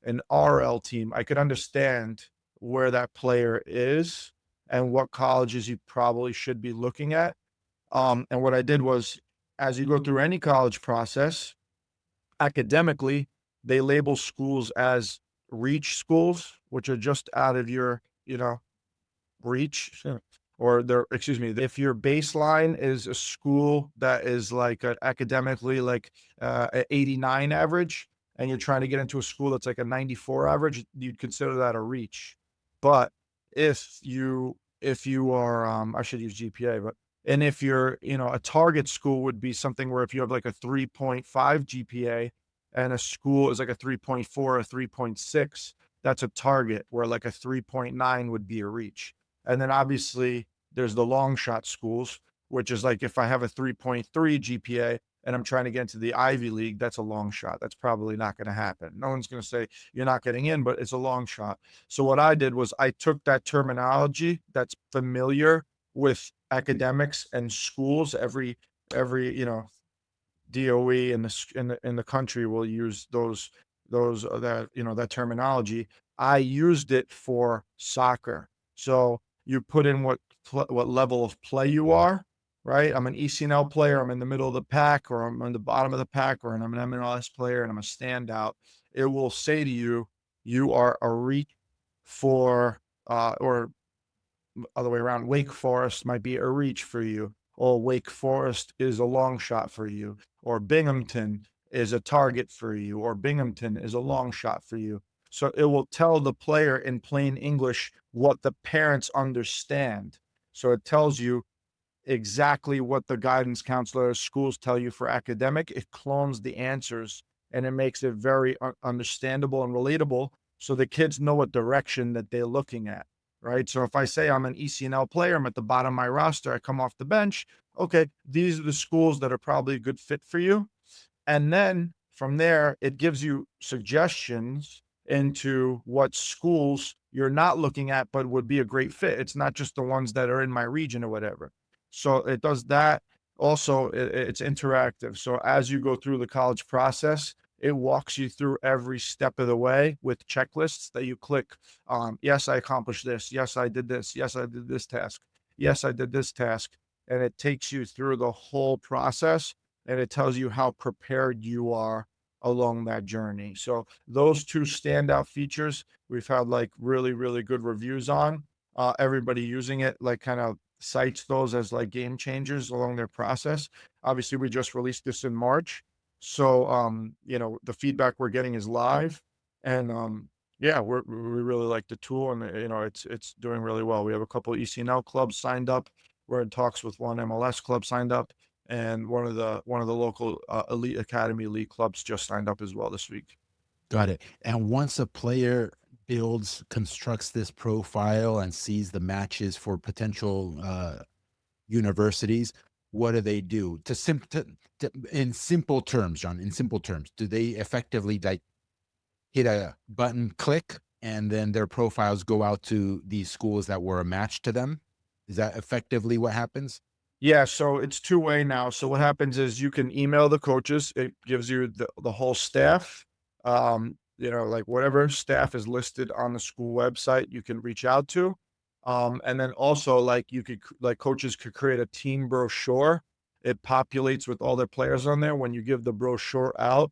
an RL team, I could understand where that player is and what colleges you probably should be looking at. And what I did was, as you go through any college process, academically, they label schools as reach schools, which are just out of your, reach. Sure. Or they're, excuse me, if your baseline is a school that is like academically, like a 89 average, and you're trying to get into a school that's like a 94 average, you'd consider that a reach. But if you are, I should use GPA, but, and if you're, a target school would be something where, if you have like a 3.5 GPA and a school is like a 3.4 or 3.6, that's a target, where like a 3.9 would be a reach. And then obviously there's the long shot schools, which is like, if I have a 3.3 GPA and I'm trying to get into the Ivy League, that's a long shot. That's probably not going to happen. No one's going to say you're not getting in, but it's a long shot. So what I did was, I took that terminology that's familiar with academics and schools. Every DOE in the country will use that terminology. I used it for soccer. So you put in what level of play you are, right? I'm an ECNL player, I'm in the middle of the pack, or I'm on the bottom of the pack, or I'm an MLS player and I'm a standout. It will say to you, you are a reach for, or other way around, Wake Forest might be a reach for you, or Wake Forest is a long shot for you, or Binghamton is a target for you, or Binghamton is a long shot for you. So it will tell the player in plain English what the parents understand. So it tells you exactly what the guidance counselor schools tell you for academic. It clones the answers, and it makes it very understandable and relatable, so the kids know what direction that they're looking at, right? So if I say I'm an ECNL player, I'm at the bottom of my roster, I come off the bench, okay, these are the schools that are probably a good fit for you. And then from there, it gives you suggestions into what schools you're not looking at, but would be a great fit. It's not just the ones that are in my region or whatever. So it does that. Also, it's interactive. So as you go through the college process, it walks you through every step of the way with checklists that you click. Yes, I accomplished this. Yes, I did this. Yes, I did this task. yes, I did this task. And it takes you through the whole process and it tells you how prepared you are along that journey. So those two standout features we've had like really, really good reviews on. Everybody using it like kind of cites those as like game changers along their process. Obviously, we just released this in March. So the feedback we're getting is live. And yeah, we really like the tool and it's doing really well. We have a couple ECNL clubs signed up. We're in talks with one MLS club signed up and one of the local elite academy league clubs just signed up as well this week. Got it. And once a player constructs this profile and sees the matches for potential universities, what do they do? In simple terms, John, in simple terms, do they effectively like hit a button, click, and then their profiles go out to these schools that were a match to them? Is that effectively what happens? Yeah, so it's two-way now. So what happens is you can email the coaches. It gives you the whole staff. Like whatever staff is listed on the school website, you can reach out to. And then also like like coaches could create a team brochure. It populates with all their players on there. When you give the brochure out,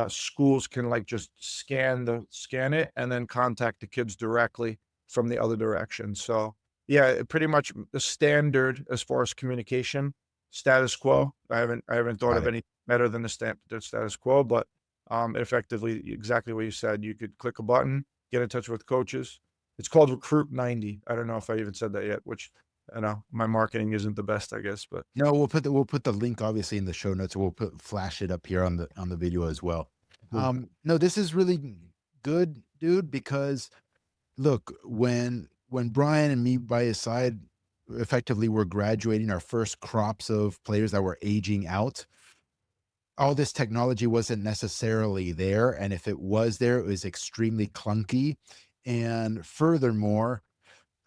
schools can like just scan it and then contact the kids directly from the other direction. So yeah, pretty much the standard as far as communication, status quo. I haven't thought Got of it. any better than the status quo, but effectively exactly what you said. You could click a button, get in touch with coaches. It's called Recruit 90. I don't know if I even said that yet, which I know my marketing isn't the best, I guess, but No, we'll put the link obviously in the show notes. We'll flash it up here on the video as well. cool. No, this is really good, dude, because look, when Brian and me by his side effectively were graduating our first crops of players that were aging out, all this technology wasn't necessarily there. And if it was there, it was extremely clunky. And furthermore,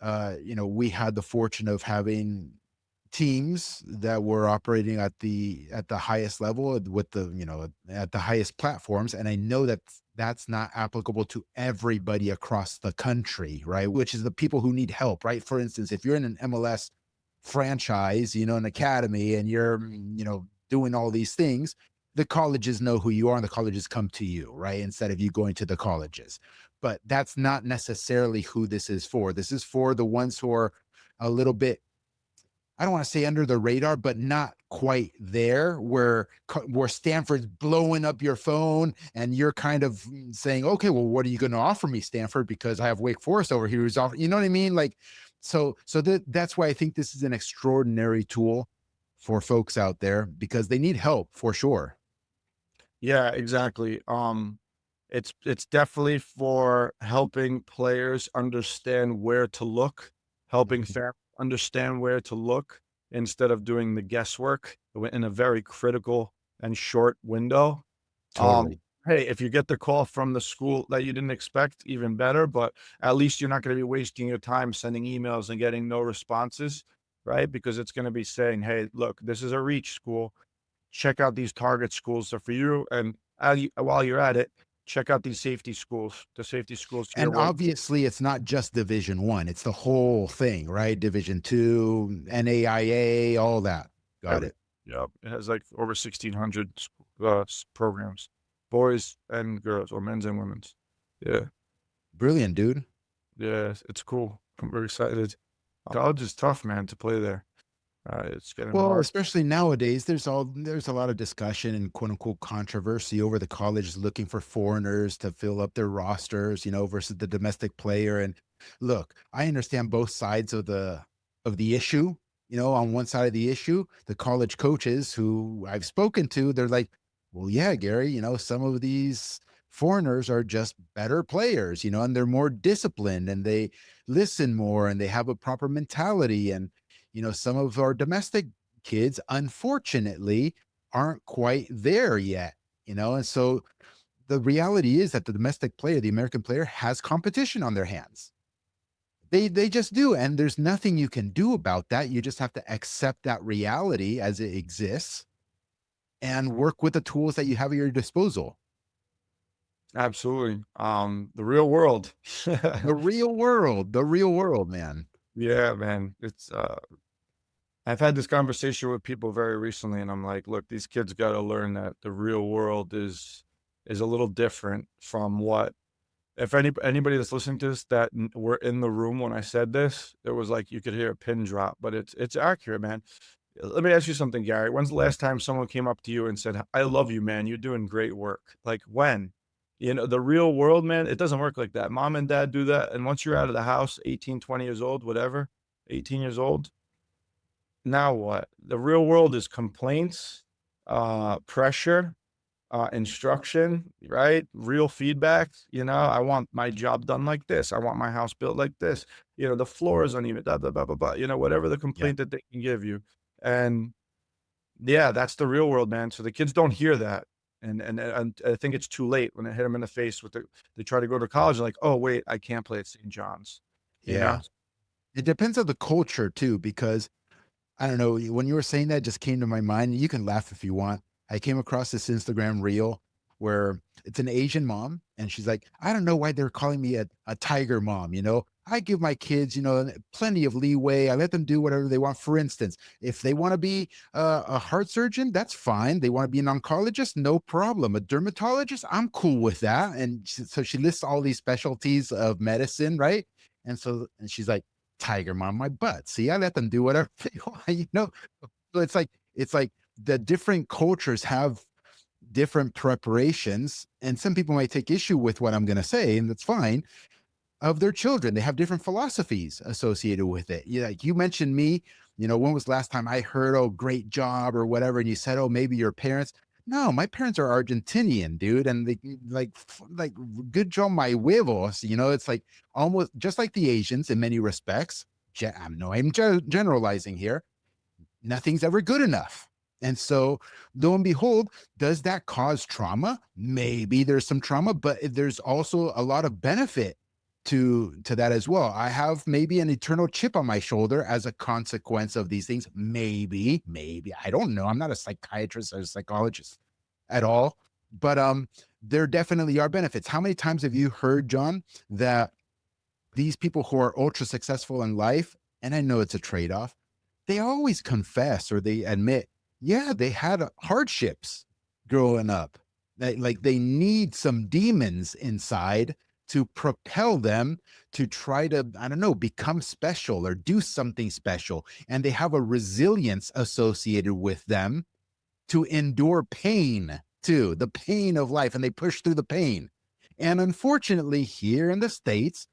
we had the fortune of having teams that were operating at the highest level with at the highest platforms, and I know that that's not applicable to everybody across the country, right? Which is the people who need help, right? For instance, if you're in an MLS franchise, an academy, and you're doing all these things, the colleges know who you are and the colleges come to you, right? Instead of you going to the colleges. But that's not necessarily who this is for. This is for the ones who are a little bit, I don't want to say under the radar, but not quite there where Stanford's blowing up your phone and you're kind of saying, okay, well, what are you going to offer me, Stanford? Because I have Wake Forest over here who's off. You know what I mean? Like, that's why I think this is an extraordinary tool for folks out there because they need help for sure. Yeah, exactly. It's definitely for helping players understand where to look, helping Mhm. families understand where to look instead of doing the guesswork in a very critical and short window. Um, Totally. hey, if you get the call from the school that you didn't expect, even better, but at least you're not going to be wasting your time sending emails and getting no responses, right? Because it's going to be saying, hey, look, this is a reach school, check out these target schools are for you. And while you're at it, check out these safety schools, the safety schools to your And work. obviously, it's not just Division One; it's the whole thing, right? Division Two, NAIA, all that. Got Every, it. yeah, it has like over 1,600 programs, boys and girls, or men's and women's. Yeah, Brilliant, dude. yeah, it's cool. I'm very excited. College is tough, man, to play there. It's getting Well, hard. especially nowadays, there's a lot of discussion and quote unquote controversy over the colleges looking for foreigners to fill up their rosters, versus the domestic player. And look, I understand both sides of the issue. On one side of the issue, the college coaches who I've spoken to, they're like, well, yeah, Gary, some of these foreigners are just better players, and they're more disciplined and they listen more and they have a proper mentality. And some of our domestic kids, unfortunately, aren't quite there yet, and so the reality is that the domestic player, the American player, has competition on their hands. They just do, and there's nothing you can do about that. You just have to accept that reality as it exists and work with the tools that you have at your disposal. Absolutely. The real world. The real world, man. Yeah, man. I've had this conversation with people very recently, and I'm like, look, these kids got to learn that the real world is a little different from what. If anybody that's listening to this that were in the room when I said this, it was like you could hear a pin drop, but it's accurate, man. Let me ask you something, Gary. When's the last time someone came up to you and said, "I love you, man. You're doing great work." Like when? The real world, man, it doesn't work like that. Mom and dad do that, and once you're out of the house, 18, 20 years old, whatever, 18 years old, now what? The real world is complaints, pressure, instruction, right? Real feedback. I want my job done like this. I want my house built like this. The floor is uneven, blah, blah, blah, blah, blah. Whatever the Yeah. complaint that they can give you. And yeah, that's the real world, man. So the kids don't hear that. And I think it's too late when it hit them in the face they try to go to college, like, oh wait, I can't play at St. John's, you know? Yeah. It depends on the culture too, because I don't know, when you were saying that, it just came to my mind. You can laugh if you want. I came across this Instagram reel where it's an Asian mom, and she's like, I don't know why they're calling me a tiger mom. I give my kids, plenty of leeway. I let them do whatever they want. For instance, if they want to be a heart surgeon, that's fine. They want to be an oncologist, no problem. A dermatologist, I'm cool with that. And so she lists all these specialties of medicine, right? And she's like, tiger mom my butt. See, I let them do whatever they want. So it's like the different cultures have different preparations, and some people might take issue with what I'm going to say, and that's fine. Of their children, they have different philosophies associated with it. Like you mentioned me. When was the last time I heard, "Oh, great job" or whatever, and you said, "Oh, maybe your parents." No, my parents are Argentinian, dude, and they like good job, my huevos. It's like almost just like the Asians in many respects. I'm generalizing here. Nothing's ever good enough. And so, lo and behold, does that cause trauma? Maybe there's some trauma, but there's also a lot of benefit to that as well. I have maybe an eternal chip on my shoulder as a consequence of these things. Maybe I don't know. I'm not a psychiatrist or a psychologist at all, but there definitely are benefits. How many times have you heard, John, that these people who are ultra successful in life, and I know it's a trade off, they always confess or they admit, yeah, they had hardships growing up. Like they need some demons inside to propel them to try to, I don't know, become special or do something special. And they have a resilience associated with them to endure pain too, the pain of life, and they push through the pain. And unfortunately, here in the States,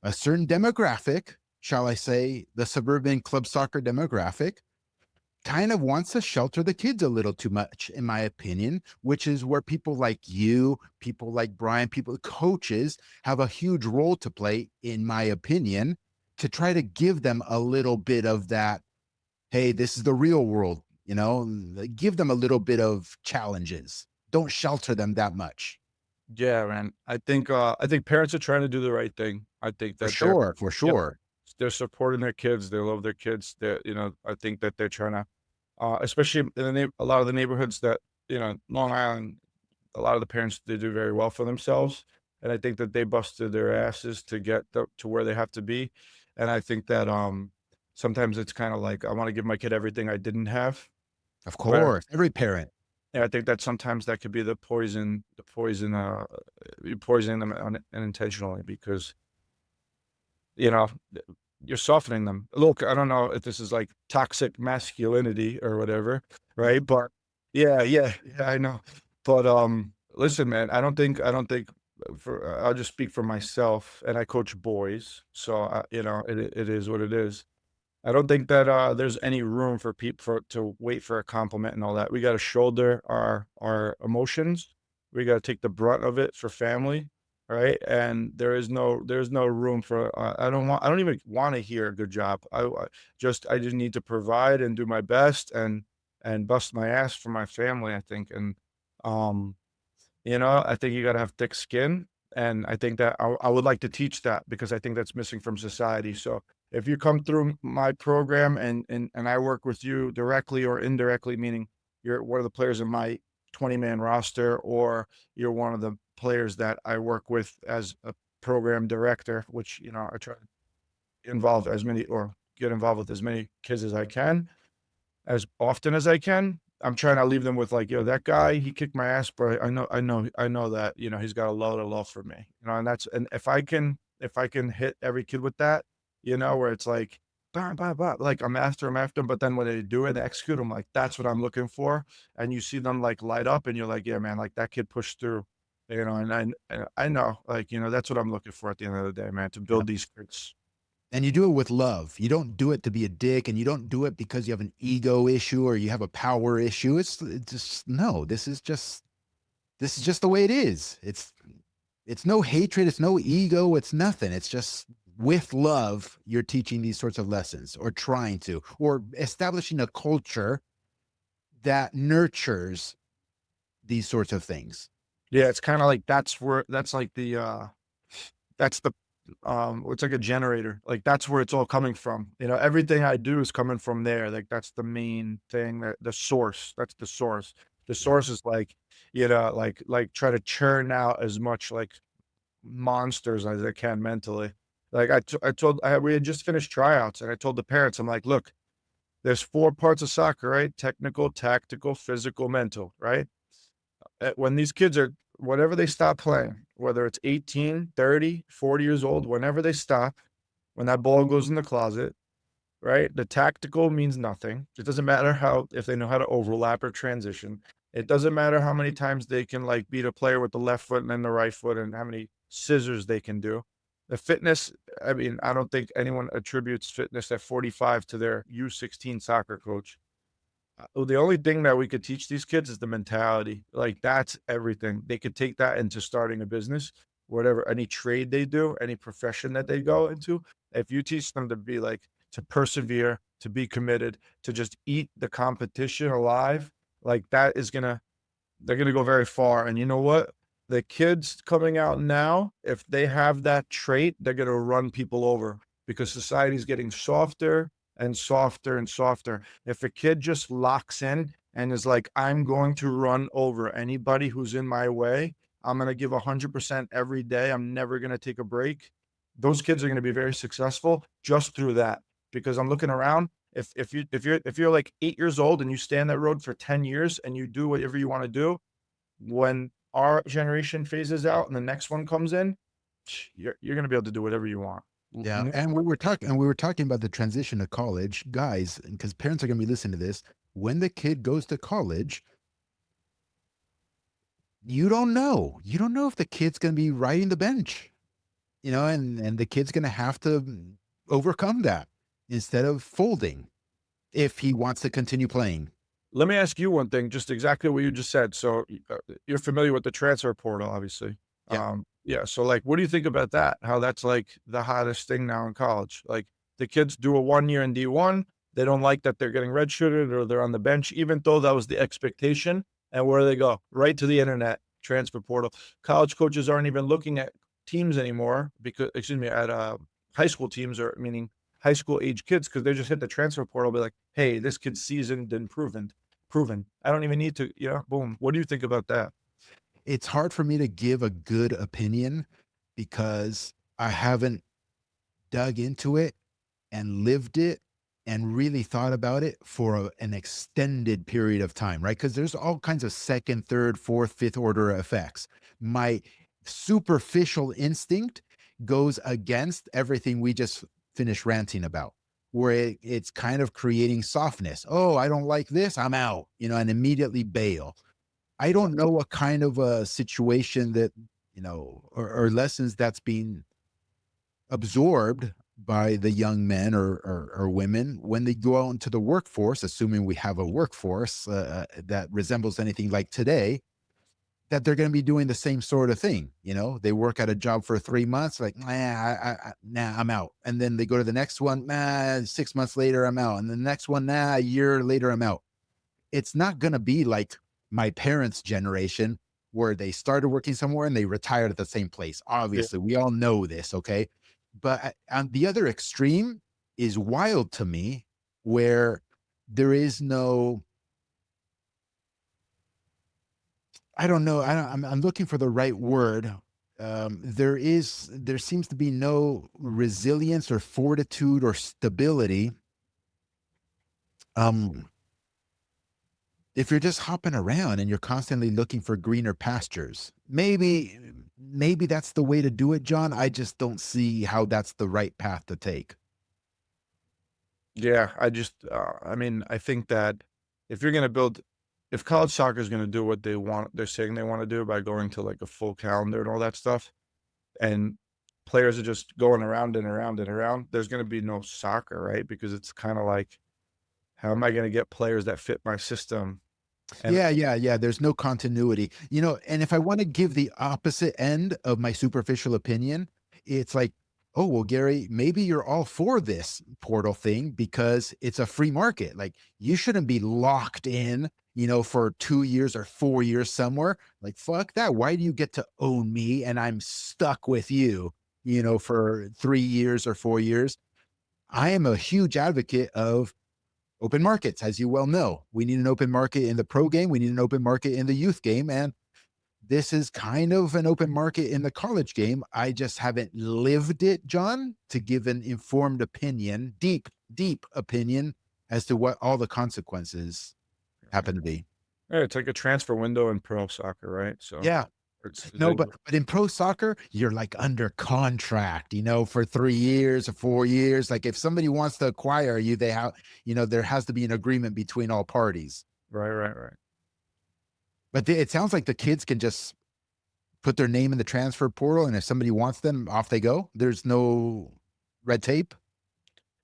a certain demographic, shall I say, the suburban club soccer demographic, kind of wants to shelter the kids a little too much, in my opinion, which is where people like you, people like Brian, people, coaches have a huge role to play, in my opinion, to try to give them a little bit of that. Hey, this is the real world, give them a little bit of challenges. Don't shelter them that much. Yeah, man. I think parents are trying to do the right thing. I think For that they're sure. For yep, sure. they're supporting their kids. They love their kids. I think that they're trying to, especially in a lot of the neighborhoods that, Long Island, a lot of the parents, they do very well for themselves. And I think that they busted their asses to get to where they have to be. And I think that, sometimes it's kind of like, I want to give my kid everything I didn't have. Of Where course. Every parent. yeah, I think that sometimes that could be you poison them unintentionally because, you know, you're softening them. Look, I don't know if this is like toxic masculinity or whatever, right? But yeah, I know. But listen, man, I don't think I'll just speak for myself, and I coach boys, so it is what it is. I don't think that there's any room for people to wait for a compliment and all that. We got to shoulder our emotions. We got to take the brunt of it for family, right? And there's no room for I don't even want to hear a good job. I just need to provide and do my best and bust my ass for my family, I think. And um I think you gotta have thick skin, and I think that I would like to teach that because I think that's missing from society. So if you come through my program and I work with you directly or indirectly, meaning you're one of the players in my 20-man roster, or you're one of the players that I work with as a program director, which I try. involved as many or get involved with as many kids as I can, as often as I can. I'm trying to leave them with like, yo, that guy, he kicked my ass, but I know that, he's got a load of love for me, and and if I can hit every kid with that, where it's like, bah, bah, bah, like I'm after 'em, but then when they do it, they execute, I'm like, that's what I'm looking for. And you see them like light up and you're like, yeah, man, like that kid pushed through, and I know, like, that's what I'm looking for at the end of the day, man, to build these kids. And you do it with love. You don't do it to be a dick, and you don't do it because you have an ego issue or you have a power issue. It's just no, this is just the way it is. It's no hatred, it's no ego, it's nothing. It's just with love you're teaching these sorts of lessons or trying to or establishing a culture that nurtures these sorts of things. Yeah, it's kind of like that's like that's the it's like a generator. Like that's where it's all coming from. Everything I do is coming from there. Like that's the main thing, that the source. That's the source. The Yeah. source is like, like try to churn out as much like monsters as I can mentally. Like we had just finished tryouts and I told the parents, I'm like, look, there's 4 parts of soccer, right? Technical, tactical, physical, mental, right? When these kids are whenever they stop playing, whether it's 18, 30, 40 years old, whenever they stop, when that ball goes in the closet, right? The tactical means nothing. It doesn't matter how if they know how to overlap or transition. It doesn't matter how many times they can like beat a player with the left foot and then the right foot and how many scissors they can do. The fitness, I mean, I don't think anyone attributes fitness at 45 to their U16 soccer coach. The only thing that we could teach these kids is the mentality. Like that's everything. They could take that into starting a business, whatever, any trade they do, any profession that they go into. If you teach them to be like, to persevere, to be committed, to just eat the competition alive, like that is they're gonna go very far. And you know what? The kids coming out now, if they have that trait, they're gonna run people over because society's getting softer and softer and softer. If a kid just locks in and is like, I'm going to run over anybody who's in my way, I'm gonna give 100% every day. I'm never gonna take a break. Those kids are gonna be very successful just through that. Because I'm looking around, if you're like 8 years old and you stay on that road for 10 years and you do whatever you want to do, when our generation phases out and the next one comes in, you're gonna be able to do whatever you want. Yeah, and we were talking about the transition to college, guys, because parents are going to be listening to this. When the kid goes to college, you don't know. You don't know if the kid's going to be riding the bench, and the kid's going to have to overcome that instead of folding if he wants to continue playing. Let me ask you one thing, just exactly what you just said. So you're familiar with the transfer portal, obviously. Yeah. Yeah. So like, what do you think about that? How that's like the hottest thing now in college? Like the kids do a 1 year in D1. They don't like that they're getting redshirted or they're on the bench, even though that was the expectation. And where do they go? Right to the internet, transfer portal. College coaches aren't even looking at teams anymore because, excuse me, at high school teams, or meaning high school age kids, because they just hit the transfer portal, be like, hey, this kid's seasoned and proven. I don't even need to, boom. What do you think about that? It's hard for me to give a good opinion because I haven't dug into it and lived it and really thought about it for an extended period of time, right? Because there's all kinds of second, third, fourth, fifth order effects. My superficial instinct goes against everything we just finished ranting about, where it's kind of creating softness. Oh, I don't like this, I'm out, and immediately bail. I don't know what kind of a situation that, or lessons that's being absorbed by the young men or women when they go out into the workforce, assuming we have a workforce that resembles anything like today, that they're going to be doing the same sort of thing. They work at a job for 3 months, like, nah, I'm out. And then they go to the next one, 6 months later, I'm out. And the next one, a year later, I'm out. It's not going to be like my parents' generation where they started working somewhere and they retired at the same place. Yeah. Obviously, we all know this, okay? But on the other extreme is wild to me, where there is no, I don't know. I'm looking for the right word. there seems to be no resilience or fortitude or stability. Um, if you're just hopping around and you're constantly looking for greener pastures, maybe that's the way to do it, John. I just don't see how that's the right path to take. Yeah, I mean, I think that if you're gonna build if college soccer is gonna do what they're saying they wanna do by going to, like, a full calendar and all that stuff, and players are just going around and around and around, there's gonna be no soccer, right? Because it's kinda like, how am I gonna get players that fit my system? And Yeah. There's no continuity, and if I want to give the opposite end of my superficial opinion, it's like, oh, well, Gary, maybe you're all for this portal thing because it's a free market. Like, you shouldn't be locked in, for 2 years or 4 years somewhere. Like, fuck that. Why do you get to own me and I'm stuck with you, for 3 years or 4 years? I am a huge advocate of open markets, as you well know. We need an open market in the pro game. We need an open market in the youth game. And this is kind of an open market in the college game. I just haven't lived it, John, to give an informed opinion, deep opinion as to what all the consequences happen to be. yeah, it's like a transfer window in pro soccer, right? So, Yeah. it's No, they but in pro soccer, you're like under contract, for 3 years or 4 years. Like, if somebody wants to acquire you, there has to be an agreement between all parties. right, right, right. But it sounds like the kids can just put their name in the transfer portal, and if somebody wants them, off they go. There's no red tape.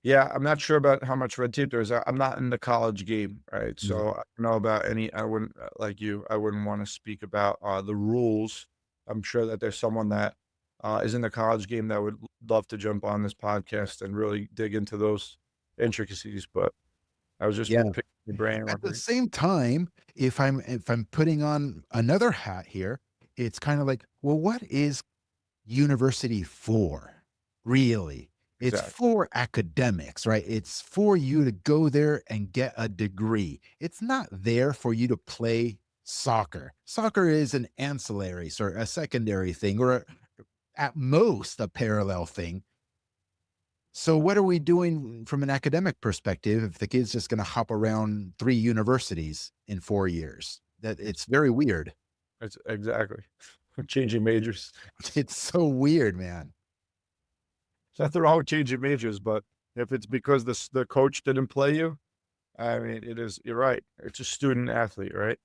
Yeah, I'm not sure about how much red tape there is. I'm not in the college game, right? Yeah. So I don't know about I wouldn't like you. I wouldn't want to speak about the rules. I'm sure that there's someone that is in the college game that would love to jump on this podcast and really dig into those intricacies. But I was just Yeah. picking your brain. At the Wondering. same time, if I'm putting on another hat here, it's kind of like, well, what is university for? Really? It's Exactly. for academics, right? It's for you to go there and get a degree. It's not there for you to play soccer. Soccer is an ancillary, sort a secondary thing, or at most a parallel thing. So what are we doing from an academic perspective if the kid's just going to hop around 3 universities in 4 years? That it's very weird. It's exactly changing majors. It's so weird, man. There's nothing wrong with changing majors, but if it's because the coach didn't play you, I mean, it is. You're right. It's a student athlete, right?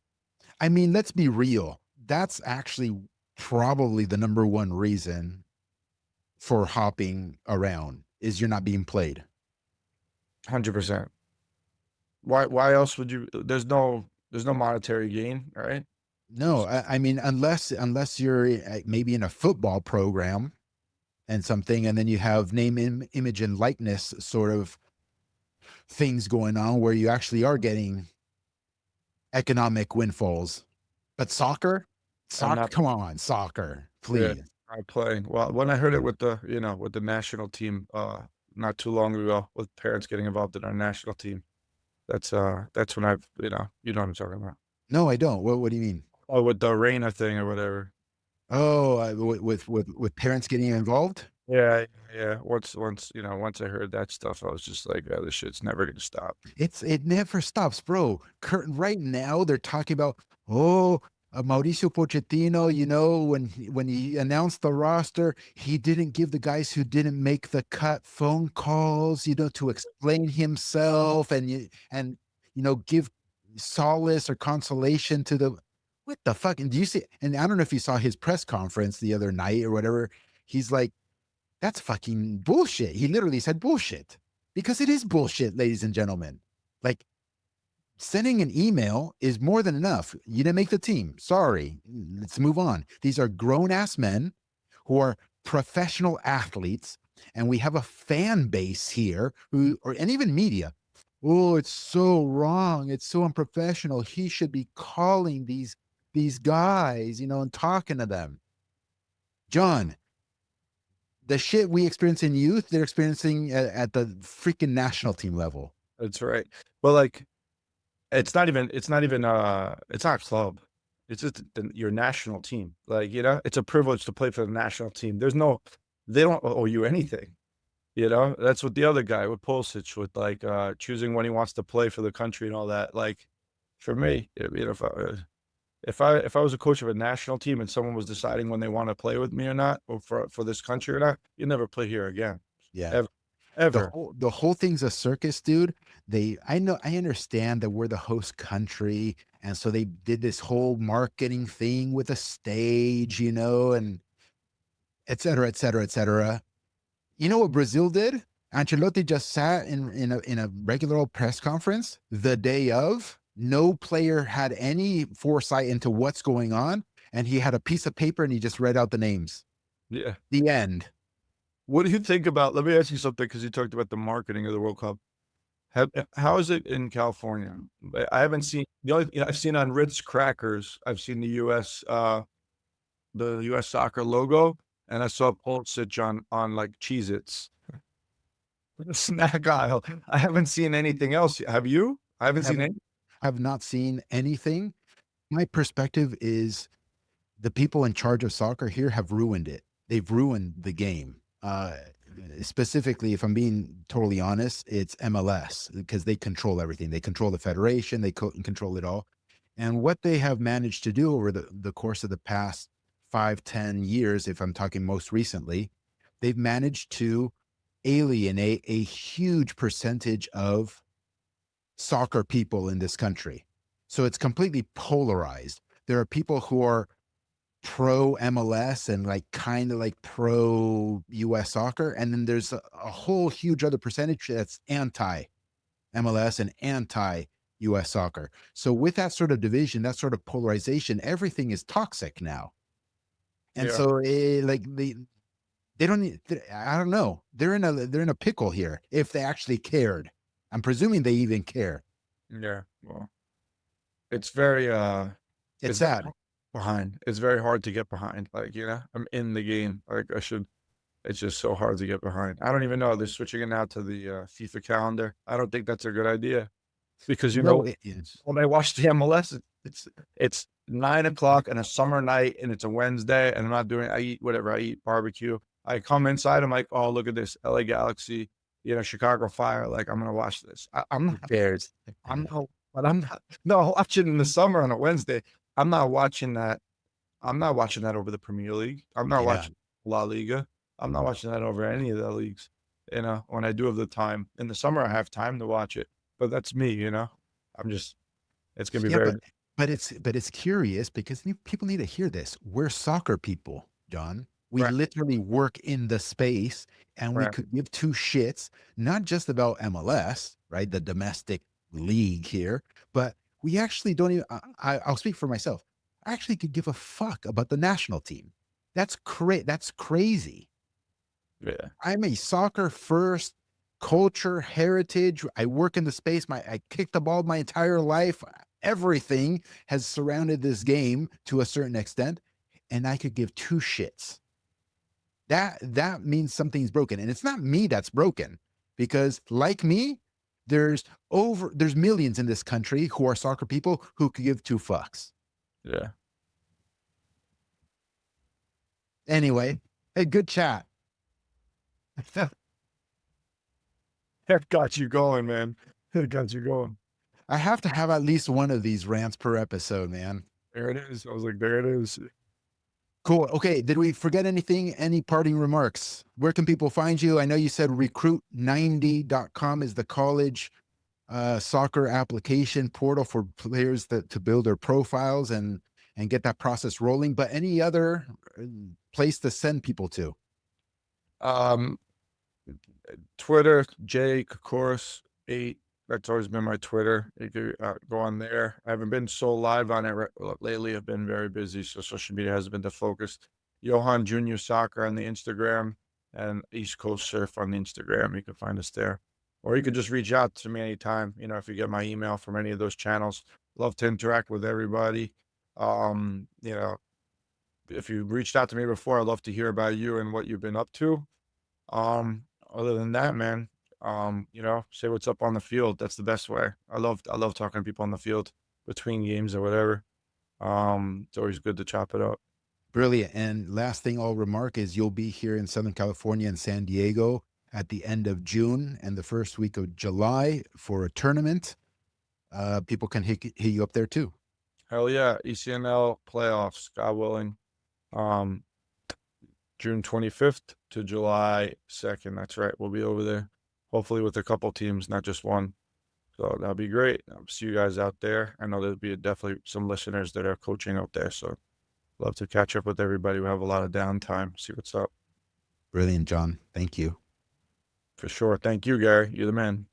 I mean, let's be real. That's actually probably the number one reason for hopping around is you're not being played. 100%. Why else would you there's no monetary gain, right? No, I mean, unless you're maybe in a football program and something, and then you have name, image, and likeness sort of things going on where you actually are getting economic windfalls. But I'm not come on, soccer, yeah, please. not playing. Well, when I heard it with with the national team, not too long ago, with parents getting involved in our national team, that's when you know what I'm talking about. No, I don't. What do you mean? Oh, with the Reina thing or whatever. Oh, with parents getting involved? Yeah, yeah. Once I heard that stuff, I was just like, "Yeah, this shit's never gonna stop." It never stops, bro. Right now they're talking about, oh, Mauricio Pochettino. When he announced the roster, he didn't give the guys who didn't make the cut phone calls, to explain himself and give solace or consolation to the. What the fuck? And do you see? And I don't know if you saw his press conference the other night or whatever. He's like, that's fucking bullshit. He literally said bullshit because it is bullshit, ladies and gentlemen. Like, sending an email is more than enough. You didn't make the team. Sorry. Let's move on. These are grown ass men who are professional athletes, and we have a fan base here and even media. Oh, it's so wrong. It's so unprofessional. He should be calling these guys, and talking to them. John, the shit we experience in youth, they're experiencing at the freaking national team level. That's right. But, like, it's not a club. It's just your national team. Like, it's a privilege to play for the national team. They don't owe you anything. That's what the other guy with Pulisic with like choosing when he wants to play for the country and all that. Like for me, if I was a coach of a national team and someone was deciding when they want to play with me or not, or for this country or not, you never play here again. Yeah. Ever. The Ever. whole thing's a circus, dude. I understand that we're the host country, and so they did this whole marketing thing with a stage, and et cetera, et cetera, et cetera. You know what Brazil did? Ancelotti just sat in a regular old press conference the day of. No player had any foresight into what's going on, and he had a piece of paper and he just read out the names. Yeah. The end. What do you think about, let me ask you something, because you talked about the marketing of the World Cup. How is it in California? I haven't seen, I've seen on Ritz crackers, I've seen the US soccer logo, and I saw Pulisic on like Cheez-Its. The snack aisle. I haven't seen anything else. Have you? I haven't seen Have any. have not seen anything. My perspective is the people in charge of soccer here have ruined it. They've ruined the game. Specifically, if I'm being totally honest, it's MLS because they control everything. They control the federation, they control it all. And what they have managed to do over the course of the past 5, 10 years, if I'm talking most recently, they've managed to alienate a huge percentage of soccer people in this country. So it's completely polarized. There are people who are pro MLS and like kind of like pro US soccer. And then there's a whole huge other percentage that's anti MLS and anti US soccer. So with that sort of division, that sort of polarization, everything is toxic now. And Yeah. so like they don't need, I don't know. They're in a pickle here if they actually cared. I'm presuming they even care. Yeah. Well, it's very It's it's very sad. hard behind. It's very hard to get behind. Like, I'm in the game. Like it's just so hard to get behind. I don't even know. They're switching it now to the FIFA calendar. I don't think that's a good idea because No, it is. when I watch the MLS, it's 9 o'clock on a summer night and it's a Wednesday and I eat whatever. I eat barbecue. I come inside, I'm like, oh, look at this. LA Galaxy, Chicago Fire. Like, I'm gonna watch this. I'm Who not cares? I'm not but I'm not no, I'll watch it in the summer on a Wednesday. I'm not watching that. I'm not watching that over the Premier League. I'm not Yeah. watching La Liga. I'm not watching that over any of the leagues, when I do have the time. In the summer, I have time to watch it, but that's me. I'm just it's gonna be Yeah, very but it's curious because people need to hear this. We're soccer people, John. We right, literally work in the space, and we right. could give two shits, not just about MLS, right? The domestic league here, but we actually don't even. I'll speak for myself. I actually could give a fuck about the national team. That's crazy. Yeah, I'm a soccer first culture heritage. I work in the space. I kicked the ball my entire life. Everything has surrounded this game to a certain extent, and I could give two shits. That means something's broken, and it's not me that's broken, because like me, there's millions in this country who are soccer people who could give two fucks. yeah. Anyway, hey, good chat. That got you going, man. That got you going. I have to have at least one of these rants per episode, man. There it is. I was like, there it is. Cool. Okay. Did we forget anything? Any parting remarks? Where can people find you? I know you said recruit90.com is the college soccer application portal for players to build their profiles and get that process rolling. But any other place to send people to? Um, Twitter, J Kokkoris 8. That's always been my Twitter. You could go on there. I haven't been so live on it lately. I've been very busy, so social media hasn't been the focus. Johan Junior Soccer on the Instagram and East Coast Surf on the Instagram. You can find us there. Or you could just reach out to me anytime, if you get my email from any of those channels. Love to interact with everybody. Um, you know, if you reached out to me before, I'd love to hear about you and what you've been up to. Other than that, man, say what's up on the field. That's the best way. I love talking to people on the field between games or whatever. It's always good to chop it up. Brilliant. And last thing I'll remark is you'll be here in Southern California and San Diego at the end of June and the first week of July for a tournament. People can hit you up there too. Hell yeah. ECNL playoffs, God willing. Um, June 25th to July 2nd. That's right. We'll be over there, hopefully with a couple teams, not just one. So that'll be great. I'll see you guys out there. I know there'll be definitely some listeners that are coaching out there. So love to catch up with everybody. We have a lot of downtime. See what's up. Brilliant, John. Thank you. For sure. Thank you, Gary. You're the man.